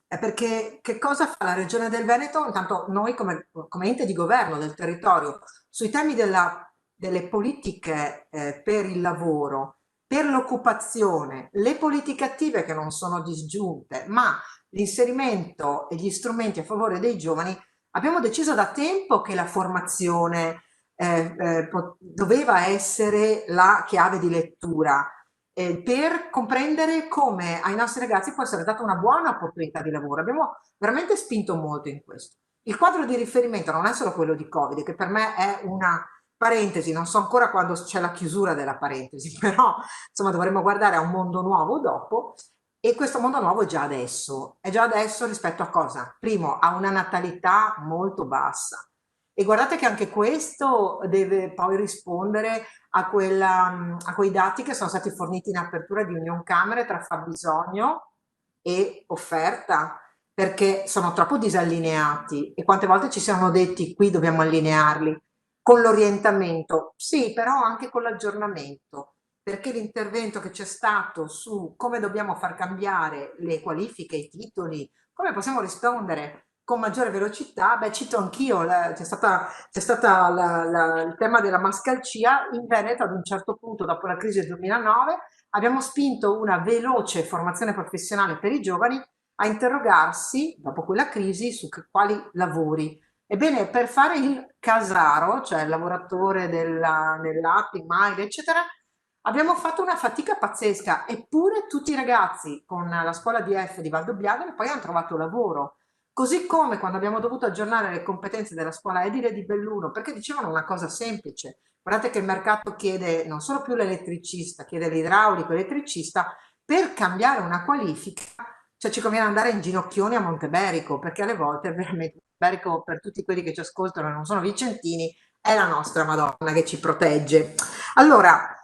perché che cosa fa la Regione del Veneto? Intanto noi come ente di governo del territorio, sui temi delle politiche per il lavoro, per l'occupazione, le politiche attive che non sono disgiunte, ma l'inserimento e gli strumenti a favore dei giovani, abbiamo deciso da tempo che la formazione doveva essere la chiave di lettura per comprendere come ai nostri ragazzi può essere data una buona opportunità di lavoro. Abbiamo veramente spinto molto in questo. Il quadro di riferimento non è solo quello di Covid, che per me è una parentesi, non so ancora quando c'è la chiusura della parentesi, però insomma dovremmo guardare a un mondo nuovo dopo, e questo mondo nuovo è già adesso rispetto a cosa? Primo, a una natalità molto bassa. E guardate che anche questo deve poi rispondere a quei dati che sono stati forniti in apertura di Unioncamere tra fabbisogno e offerta, perché sono troppo disallineati e quante volte ci siamo detti qui dobbiamo allinearli con l'orientamento, sì, però anche con l'aggiornamento, perché l'intervento che c'è stato su come dobbiamo far cambiare le qualifiche, i titoli, come possiamo rispondere con maggiore velocità, beh, cito anch'io, c'è stata il tema della mascalcia in Veneto ad un certo punto, dopo la crisi del 2009, abbiamo spinto una veloce formazione professionale per i giovani a interrogarsi, dopo quella crisi, su quali lavori. Ebbene, per fare il casaro, cioè il lavoratore nell'app, in Mail, eccetera, abbiamo fatto una fatica pazzesca, eppure tutti i ragazzi con la scuola DF di Valdobbiadene poi hanno trovato lavoro. Così come quando abbiamo dovuto aggiornare le competenze della scuola edile di Belluno, perché dicevano una cosa semplice, guardate che il mercato chiede non solo più l'elettricista, chiede l'idraulico, elettricista, per cambiare una qualifica, cioè ci conviene andare in ginocchioni a Monteberico, perché alle volte veramente Monteberico, per tutti quelli che ci ascoltano e non sono vicentini, è la nostra Madonna che ci protegge. Allora,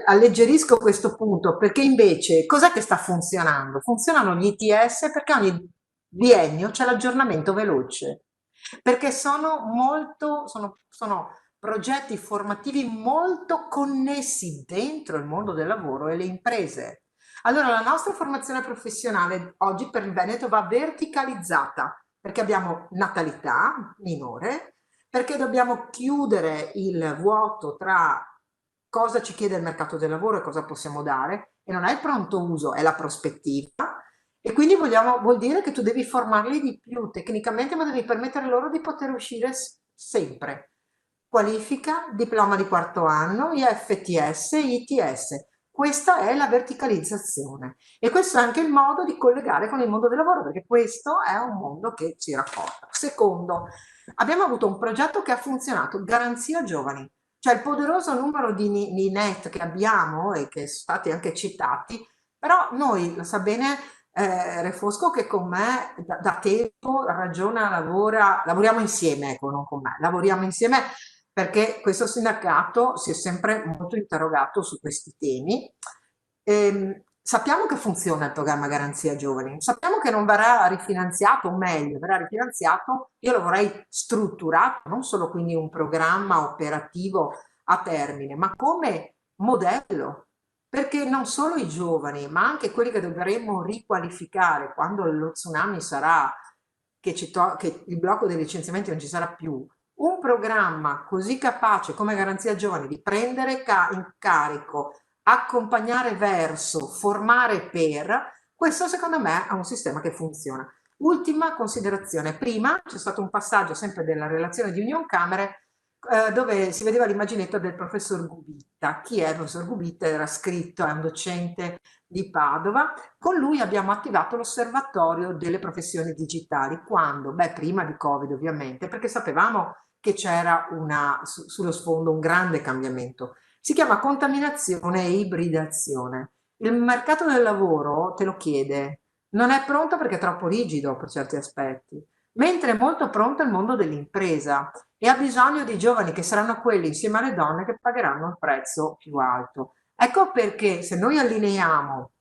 alleggerisco questo punto, perché invece cos'è che sta funzionando? Funzionano gli ITS perché ogni biennio c'è l'aggiornamento veloce, perché sono progetti formativi molto connessi dentro il mondo del lavoro e le imprese. Allora la nostra formazione professionale oggi per il Veneto va verticalizzata, perché abbiamo natalità minore, perché dobbiamo chiudere il vuoto tra cosa ci chiede il mercato del lavoro e cosa possiamo dare, e non è il pronto uso, è la prospettiva. E quindi vuol dire che tu devi formarli di più tecnicamente, ma devi permettere loro di poter uscire sempre. Qualifica, diploma di quarto anno, IFTS, ITS. Questa è la verticalizzazione e questo è anche il modo di collegare con il mondo del lavoro, perché questo è un mondo che ci racconta. Secondo, abbiamo avuto un progetto che ha funzionato, Garanzia Giovani, cioè il poderoso numero di net che abbiamo e che sono stati anche citati, però noi, lo sa bene Refosco che con me da tempo ragiona, lavoriamo insieme, ecco, non con me, lavoriamo insieme perché questo sindacato si è sempre molto interrogato su questi temi. Sappiamo che funziona il programma Garanzia Giovani, sappiamo che non verrà rifinanziato, o meglio, verrà rifinanziato, io lo vorrei strutturato, non solo quindi un programma operativo a termine, ma come modello, perché non solo i giovani, ma anche quelli che dovremmo riqualificare quando lo tsunami sarà, che il blocco dei licenziamenti non ci sarà più, un programma così capace come Garanzia Giovani di prendere in carico, accompagnare verso, formare per, questo secondo me è un sistema che funziona. Ultima considerazione, prima c'è stato un passaggio sempre della relazione di Unioncamere dove si vedeva l'immaginetto del professor Gubitta. Chi è il professor Gubitta? Era scritto, è un docente di Padova. Con lui abbiamo attivato l'osservatorio delle professioni digitali. Quando? Beh, prima di Covid ovviamente, perché sapevamo che c'era sullo sfondo un grande cambiamento. Si chiama contaminazione e ibridazione. Il mercato del lavoro te lo chiede, non è pronto perché è troppo rigido per certi aspetti, mentre è molto pronto il mondo dell'impresa e ha bisogno di giovani che saranno quelli insieme alle donne che pagheranno il prezzo più alto. Ecco perché se noi allineiamo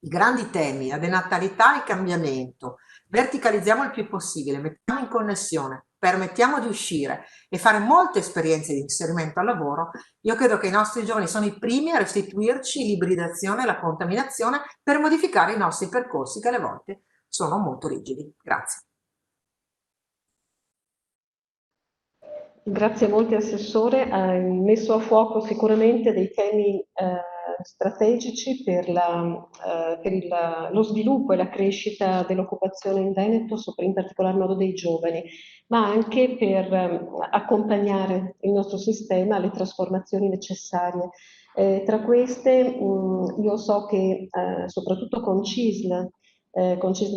i grandi temi, la denatalità e il cambiamento, verticalizziamo il più possibile, mettiamo in connessione, permettiamo di uscire e fare molte esperienze di inserimento al lavoro, io credo che i nostri giovani sono i primi a restituirci l'ibridazione e la contaminazione per modificare i nostri percorsi che alle volte sono molto rigidi. Grazie. Grazie molto Assessore, hai messo a fuoco sicuramente dei temi strategici per lo sviluppo e la crescita dell'occupazione in Veneto, in particolar modo dei giovani, ma anche per accompagnare il nostro sistema alle trasformazioni necessarie. Tra queste io so che soprattutto con CISL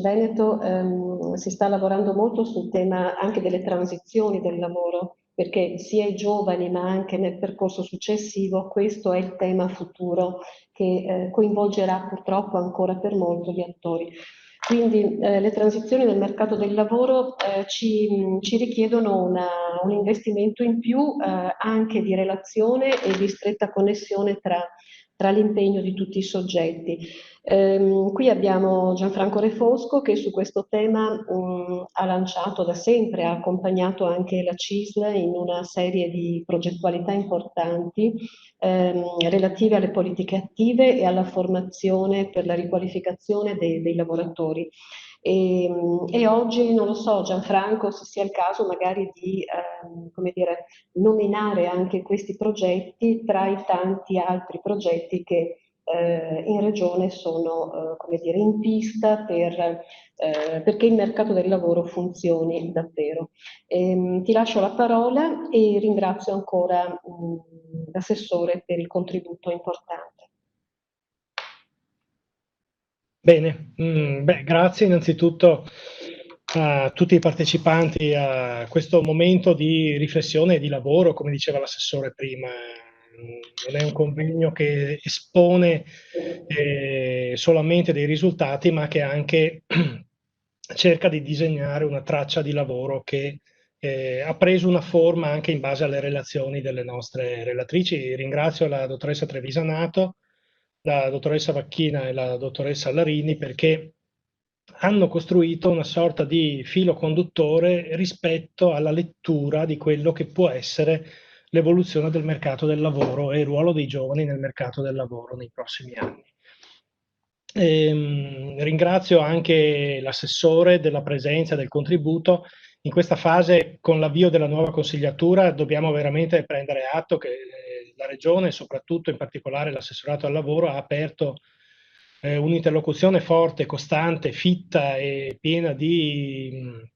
Veneto si sta lavorando molto sul tema anche delle transizioni del lavoro, perché sia i giovani ma anche nel percorso successivo questo è il tema futuro che coinvolgerà purtroppo ancora per molto gli attori. Quindi le transizioni nel mercato del lavoro ci richiedono un investimento in più anche di relazione e di stretta connessione tra l'impegno di tutti i soggetti. Qui abbiamo Gianfranco Refosco che su questo tema ha lanciato da sempre, ha accompagnato anche la CISL in una serie di progettualità importanti relative alle politiche attive e alla formazione per la riqualificazione dei lavoratori. E oggi non lo so, Gianfranco, se sia il caso magari di come dire, nominare anche questi progetti tra i tanti altri progetti che in regione sono come dire, in pista perché il mercato del lavoro funzioni davvero. Ti lascio la parola e ringrazio ancora l'assessore per il contributo importante. Bene, grazie innanzitutto a tutti i partecipanti a questo momento di riflessione e di lavoro, come diceva l'assessore prima. Non è un convegno che espone solamente dei risultati, ma che anche cerca di disegnare una traccia di lavoro che ha preso una forma anche in base alle relazioni delle nostre relatrici. Ringrazio la dottoressa Trevisanato, la dottoressa Vacchina e la dottoressa Larini perché hanno costruito una sorta di filo conduttore rispetto alla lettura di quello che può essere l'evoluzione del mercato del lavoro e il ruolo dei giovani nel mercato del lavoro nei prossimi anni. Ringrazio anche l'assessore della presenza e del contributo. In questa fase, con l'avvio della nuova consigliatura, dobbiamo veramente prendere atto che la Regione, soprattutto in particolare l'assessorato al lavoro, ha aperto un'interlocuzione forte, costante, fitta e piena di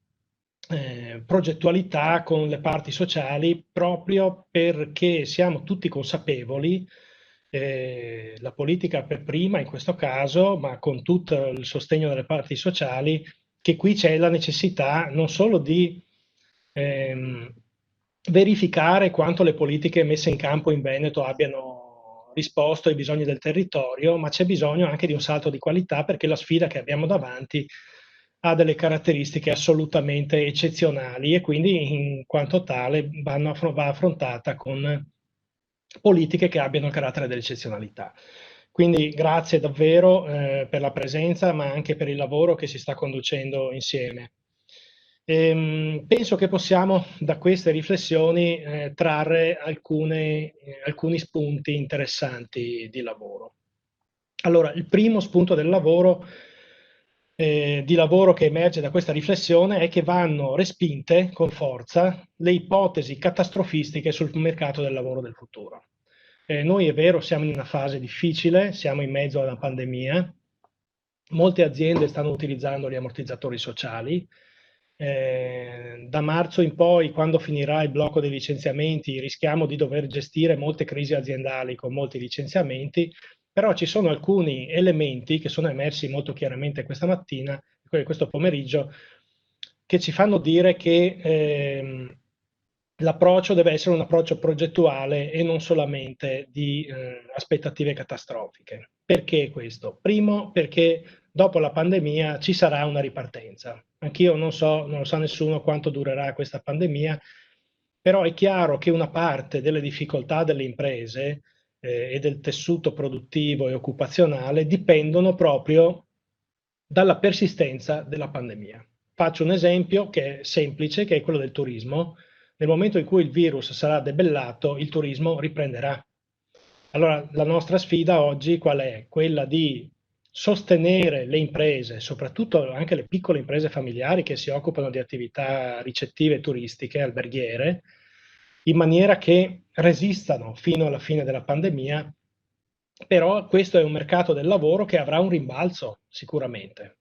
progettualità con le parti sociali, proprio perché siamo tutti consapevoli, la politica per prima in questo caso, ma con tutto il sostegno delle parti sociali, che qui c'è la necessità non solo di verificare quanto le politiche messe in campo in Veneto abbiano risposto ai bisogni del territorio, ma c'è bisogno anche di un salto di qualità perché la sfida che abbiamo davanti ha delle caratteristiche assolutamente eccezionali e quindi in quanto tale va affrontata con politiche che abbiano il carattere dell'eccezionalità. Quindi grazie davvero per la presenza ma anche per il lavoro che si sta conducendo insieme. Penso che possiamo da queste riflessioni trarre alcuni spunti interessanti di lavoro. Allora, il primo spunto di lavoro che emerge da questa riflessione è che vanno respinte con forza le ipotesi catastrofistiche sul mercato del lavoro del futuro. Noi è vero, siamo in una fase difficile, siamo in mezzo a una pandemia, molte aziende stanno utilizzando gli ammortizzatori sociali. Da marzo in poi, quando finirà il blocco dei licenziamenti, rischiamo di dover gestire molte crisi aziendali con molti licenziamenti, però ci sono alcuni elementi che sono emersi molto chiaramente questa mattina, questo pomeriggio, che ci fanno dire che l'approccio deve essere un approccio progettuale e non solamente di aspettative catastrofiche. Perché questo? Primo, perché dopo la pandemia ci sarà una ripartenza. Anch'io non so, non lo sa nessuno quanto durerà questa pandemia, però è chiaro che una parte delle difficoltà delle imprese e del tessuto produttivo e occupazionale dipendono proprio dalla persistenza della pandemia. Faccio un esempio che è semplice, che è quello del turismo. Nel momento in cui il virus sarà debellato, il turismo riprenderà. Allora, la nostra sfida oggi qual è? Quella di sostenere le imprese, soprattutto anche le piccole imprese familiari che si occupano di attività ricettive turistiche, alberghiere, in maniera che resistano fino alla fine della pandemia, però questo è un mercato del lavoro che avrà un rimbalzo sicuramente.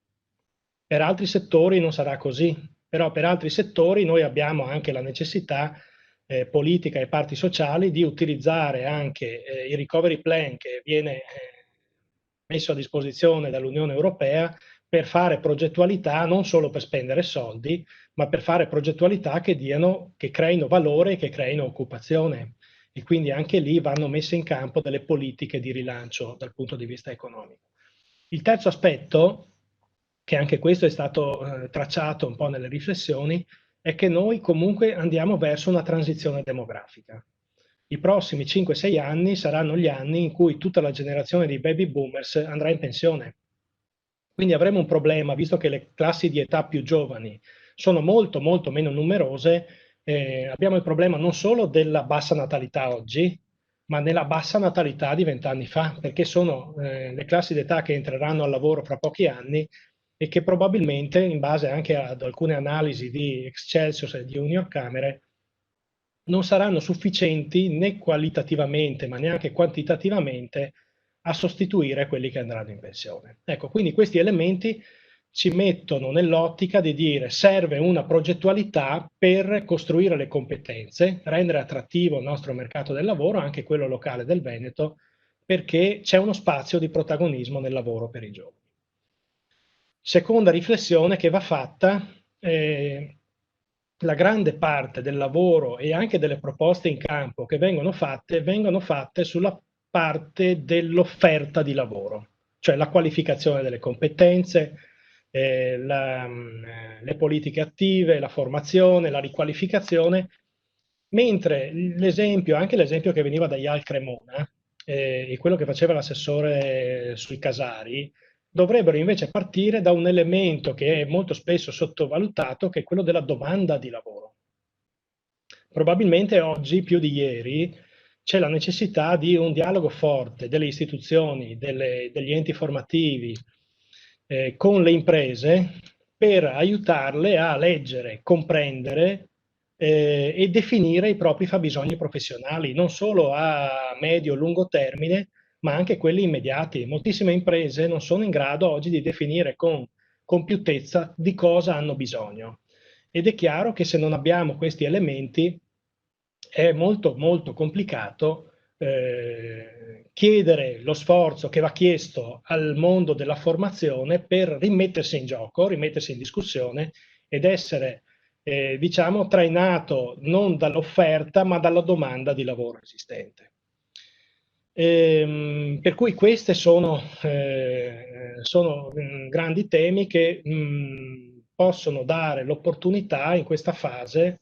Per altri settori non sarà così, però per altri settori noi abbiamo anche la necessità politica e parti sociali di utilizzare anche il recovery plan che viene messo a disposizione dall'Unione Europea per fare progettualità non solo per spendere soldi, ma per fare progettualità che creino valore e che creino occupazione. E quindi anche lì vanno messe in campo delle politiche di rilancio dal punto di vista economico. Il terzo aspetto, che anche questo è stato tracciato un po' nelle riflessioni, è che noi comunque andiamo verso una transizione demografica. I prossimi 5-6 anni saranno gli anni in cui tutta la generazione di baby boomers andrà in pensione. Quindi avremo un problema, visto che le classi di età più giovani sono molto molto meno numerose, abbiamo il problema non solo della bassa natalità oggi, ma della bassa natalità di 20 anni fa, perché sono le classi d'età che entreranno al lavoro fra pochi anni e che probabilmente, in base anche ad alcune analisi di Excelsior e di Unioncamere, non saranno sufficienti né qualitativamente ma neanche quantitativamente a sostituire quelli che andranno in pensione. Ecco, quindi questi elementi ci mettono nell'ottica di dire serve una progettualità per costruire le competenze, rendere attrattivo il nostro mercato del lavoro, anche quello locale del Veneto, perché c'è uno spazio di protagonismo nel lavoro per i giovani. Seconda riflessione che va fatta, la grande parte del lavoro e anche delle proposte in campo che vengono fatte sulla parte dell'offerta di lavoro, cioè la qualificazione delle competenze, le politiche attive, la formazione, la riqualificazione, mentre l'esempio, anche l'esempio che veniva da Ial Cremona e quello che faceva l'assessore sui Casari, dovrebbero invece partire da un elemento che è molto spesso sottovalutato, che è quello della domanda di lavoro. Probabilmente oggi, più di ieri, c'è la necessità di un dialogo forte delle istituzioni, degli enti formativi con le imprese per aiutarle a leggere, comprendere e definire i propri fabbisogni professionali, non solo a medio-lungo termine, ma anche quelli immediati. Moltissime imprese non sono in grado oggi di definire con compiutezza di cosa hanno bisogno. Ed è chiaro che se non abbiamo questi elementi è molto molto complicato chiedere lo sforzo che va chiesto al mondo della formazione per rimettersi in gioco, rimettersi in discussione ed essere diciamo trainato non dall'offerta ma dalla domanda di lavoro esistente. Per cui questi sono grandi temi che possono dare l'opportunità in questa fase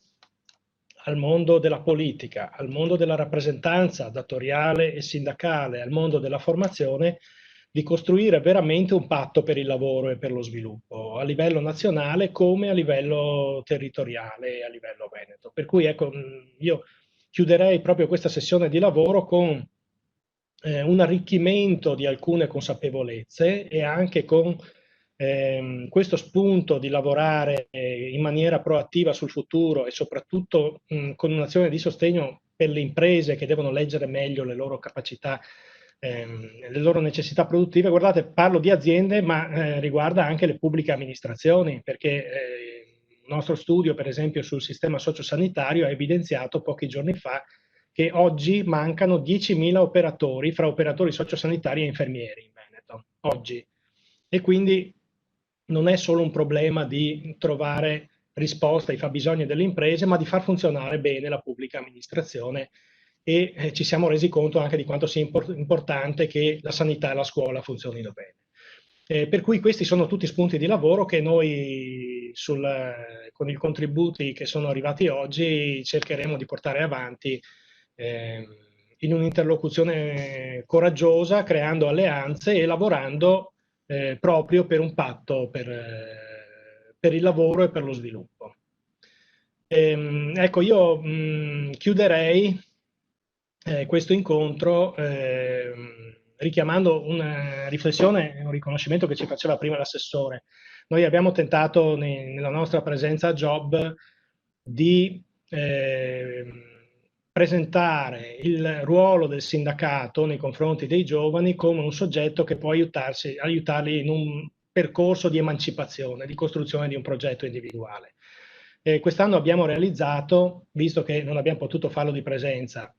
al mondo della politica, al mondo della rappresentanza datoriale e sindacale, al mondo della formazione, di costruire veramente un patto per il lavoro e per lo sviluppo, a livello nazionale come a livello territoriale e a livello veneto. Per cui ecco, io chiuderei proprio questa sessione di lavoro con un arricchimento di alcune consapevolezze e anche con questo spunto di lavorare in maniera proattiva sul futuro e soprattutto con un'azione di sostegno per le imprese che devono leggere meglio le loro capacità, le loro necessità produttive. Guardate, parlo di aziende, ma riguarda anche le pubbliche amministrazioni, perché il nostro studio, per esempio, sul sistema sociosanitario ha evidenziato pochi giorni fa che oggi mancano 10.000 operatori, fra operatori sociosanitari e infermieri in Veneto, oggi. E quindi non è solo un problema di trovare risposta ai fabbisogni delle imprese, ma di far funzionare bene la pubblica amministrazione, e ci siamo resi conto anche di quanto sia importante che la sanità e la scuola funzionino bene. Per cui questi sono tutti spunti di lavoro che noi con i contributi che sono arrivati oggi cercheremo di portare avanti in un'interlocuzione coraggiosa, creando alleanze e lavorando proprio per un patto per il lavoro e per lo sviluppo. Ecco, io chiuderei questo incontro richiamando una riflessione e un riconoscimento che ci faceva prima l'assessore. Noi abbiamo tentato nella nostra presenza a Job di presentare il ruolo del sindacato nei confronti dei giovani come un soggetto che può aiutarli in un percorso di emancipazione, di costruzione di un progetto individuale. Quest'anno abbiamo realizzato, visto che non abbiamo potuto farlo di presenza,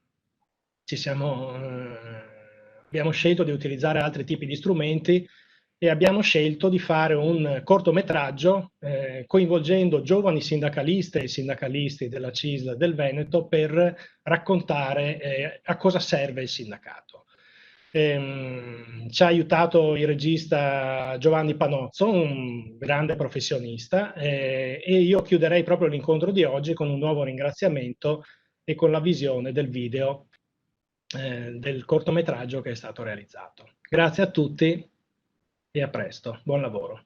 abbiamo scelto di utilizzare altri tipi di strumenti e abbiamo scelto di fare un cortometraggio coinvolgendo giovani sindacaliste e sindacalisti della CISL del Veneto per raccontare a cosa serve il sindacato. Ci ha aiutato il regista Giovanni Panozzo, un grande professionista, e io chiuderei proprio l'incontro di oggi con un nuovo ringraziamento e con la visione del video del cortometraggio che è stato realizzato. Grazie a tutti e a presto. Buon lavoro.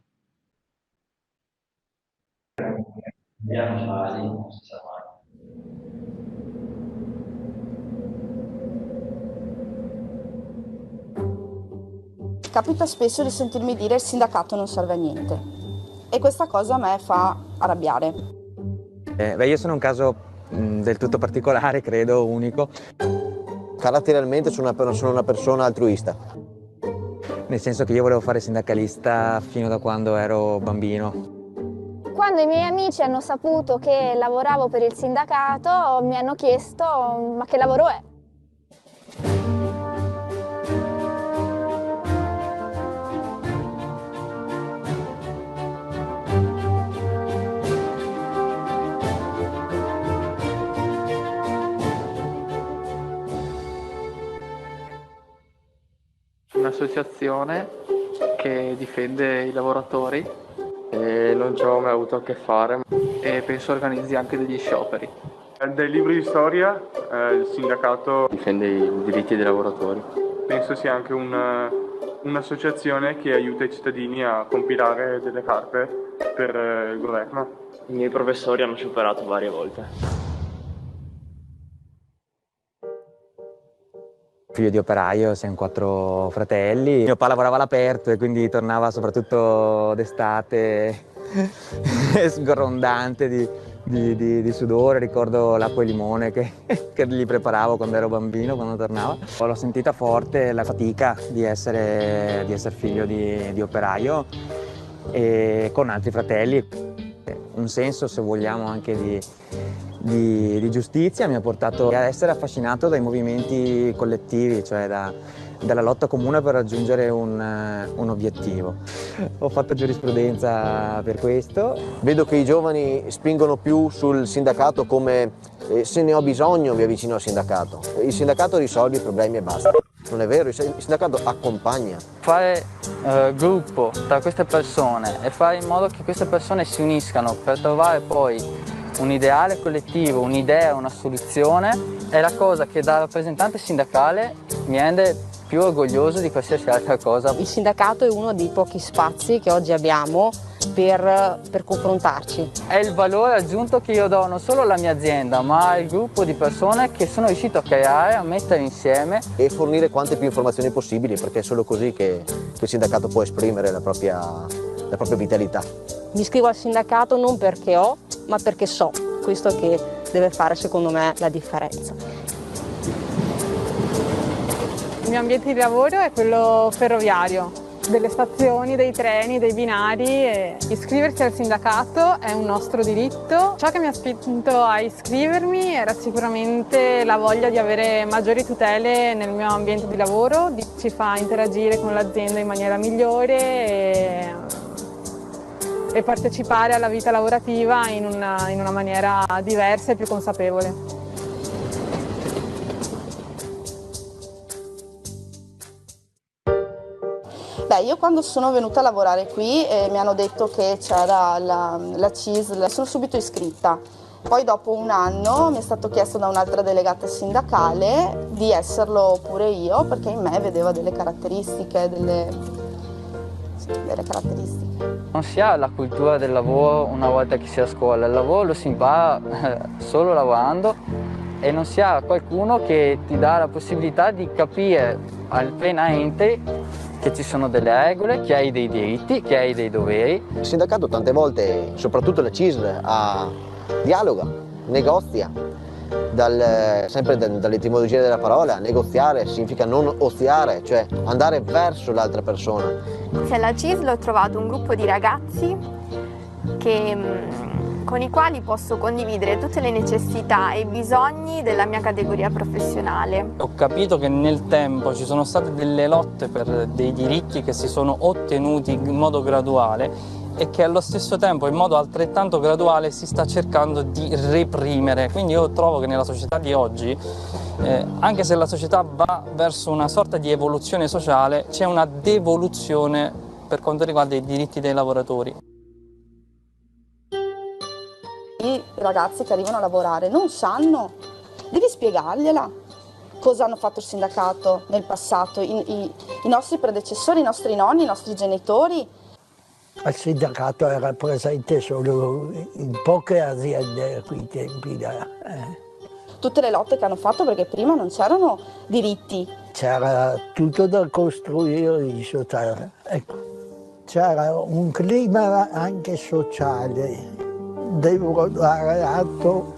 Capita spesso di sentirmi dire il sindacato non serve a niente e questa cosa a me fa arrabbiare. Io sono un caso del tutto particolare, credo unico. Caratterialmente sono una persona altruista. Nel senso che io volevo fare sindacalista fino da quando ero bambino. Quando i miei amici hanno saputo che lavoravo per il sindacato mi hanno chiesto ma che lavoro è? Un'associazione che difende i lavoratori e non ci ho mai avuto a che fare e penso organizzi anche degli scioperi. Dai libri di storia il sindacato Difende i diritti dei lavoratori. penso sia anche un'associazione che aiuta i cittadini a compilare delle carte per il governo. I miei professori hanno scioperato varie volte. Figlio di operaio, siamo 4 fratelli. Mio papà lavorava all'aperto e quindi tornava soprattutto d'estate sgrondante di sudore. Ricordo l'acqua e limone che gli preparavo quando ero bambino, quando tornava. L'ho sentita forte la fatica di essere figlio di operaio e con altri fratelli. Un senso, se vogliamo, anche di giustizia mi ha portato a essere affascinato dai movimenti collettivi, cioè dalla lotta comune per raggiungere un obiettivo. Ho fatto giurisprudenza per questo. Vedo che i giovani spingono più sul sindacato come se ne ho bisogno mi avvicino al sindacato. Il sindacato risolve i problemi e basta. Non è vero, il sindacato accompagna. Fare gruppo tra queste persone e fare in modo che queste persone si uniscano per trovare poi un ideale collettivo, un'idea, una soluzione, è la cosa che da rappresentante sindacale mi rende più orgoglioso di qualsiasi altra cosa. Il sindacato è uno dei pochi spazi che oggi abbiamo per confrontarci. È il valore aggiunto che io do non solo alla mia azienda, ma al gruppo di persone che sono riuscito a creare, a mettere insieme. E fornire quante più informazioni possibili, perché è solo così che il sindacato può esprimere la propria vitalità. Mi iscrivo al sindacato non perché ho, ma perché so. Questo che deve fare secondo me la differenza. Il mio ambiente di lavoro è quello ferroviario, delle stazioni, dei treni, dei binari. E iscriversi al sindacato è un nostro diritto. Ciò che mi ha spinto a iscrivermi era sicuramente la voglia di avere maggiori tutele nel mio ambiente di lavoro, ci fa interagire con l'azienda in maniera migliore e partecipare alla vita lavorativa in una maniera diversa e più consapevole. Beh, io quando sono venuta a lavorare qui mi hanno detto che c'era la CISL, sono subito iscritta. Poi dopo un anno mi è stato chiesto da un'altra delegata sindacale di esserlo pure io, perché in me vedeva delle caratteristiche, delle caratteristiche. Non si ha la cultura del lavoro una volta che si è a scuola, il lavoro lo si impara solo lavorando e non si ha qualcuno che ti dà la possibilità di capire pienamente che ci sono delle regole, che hai dei diritti, che hai dei doveri. Il sindacato tante volte, soprattutto la CISL, dialoga, negozia, sempre dall'etimologia della parola. Negoziare significa non oziare, cioè andare verso l'altra persona. Alla CISL ho trovato un gruppo di ragazzi con i quali posso condividere tutte le necessità e i bisogni della mia categoria professionale. Ho capito che nel tempo ci sono state delle lotte per dei diritti che si sono ottenuti in modo graduale e che allo stesso tempo in modo altrettanto graduale si sta cercando di reprimere. Quindi io trovo che nella società di oggi, anche se la società va verso una sorta di evoluzione sociale, c'è una devoluzione per quanto riguarda i diritti dei lavoratori. I ragazzi che arrivano a lavorare non sanno, devi spiegargliela cosa hanno fatto il sindacato nel passato, i nostri predecessori, i nostri nonni, i nostri genitori. Il sindacato era presente solo in poche aziende a quei tempi. Tutte le lotte che hanno fatto, perché prima non c'erano diritti. C'era tutto da costruire di sociale. Ecco. C'era un clima anche sociale. Devo dare atto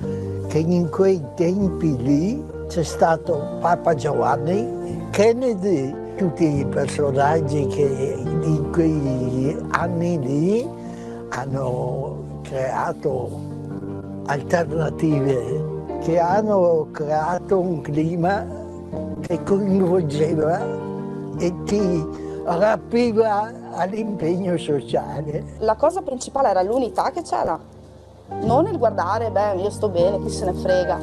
che in quei tempi lì c'è stato Papa Giovanni, Kennedy, tutti i personaggi che in quegli anni lì hanno creato alternative, che hanno creato un clima che coinvolgeva e ti rapiva all'impegno sociale. La cosa principale era l'unità che c'era. Non il guardare, beh, io sto bene, chi se ne frega.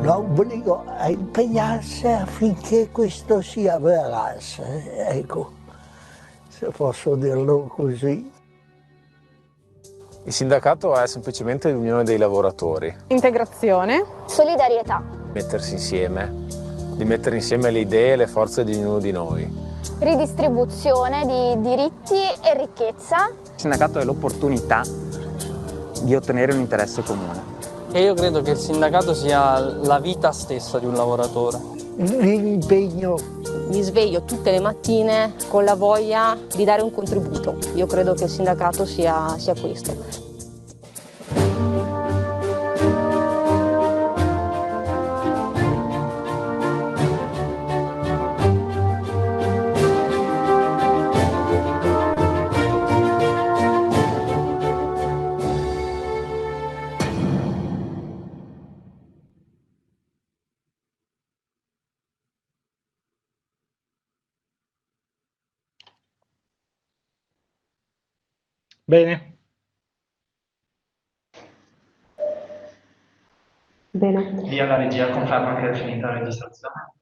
L'obbligo a impegnarsi affinché questo si avverasse, ecco, se posso dirlo così. Il sindacato è semplicemente l'unione dei lavoratori. Integrazione. Solidarietà. Mettersi insieme, di mettere insieme le idee e le forze di ognuno di noi. Ridistribuzione di diritti e ricchezza. Il sindacato è l'opportunità di ottenere un interesse comune. E io credo che il sindacato sia la vita stessa di un lavoratore. L'impegno. Mi sveglio tutte le mattine con la voglia di dare un contributo. Io credo che il sindacato sia questo. Bene. Bene. Via la regia, conferma che è finita la registrazione.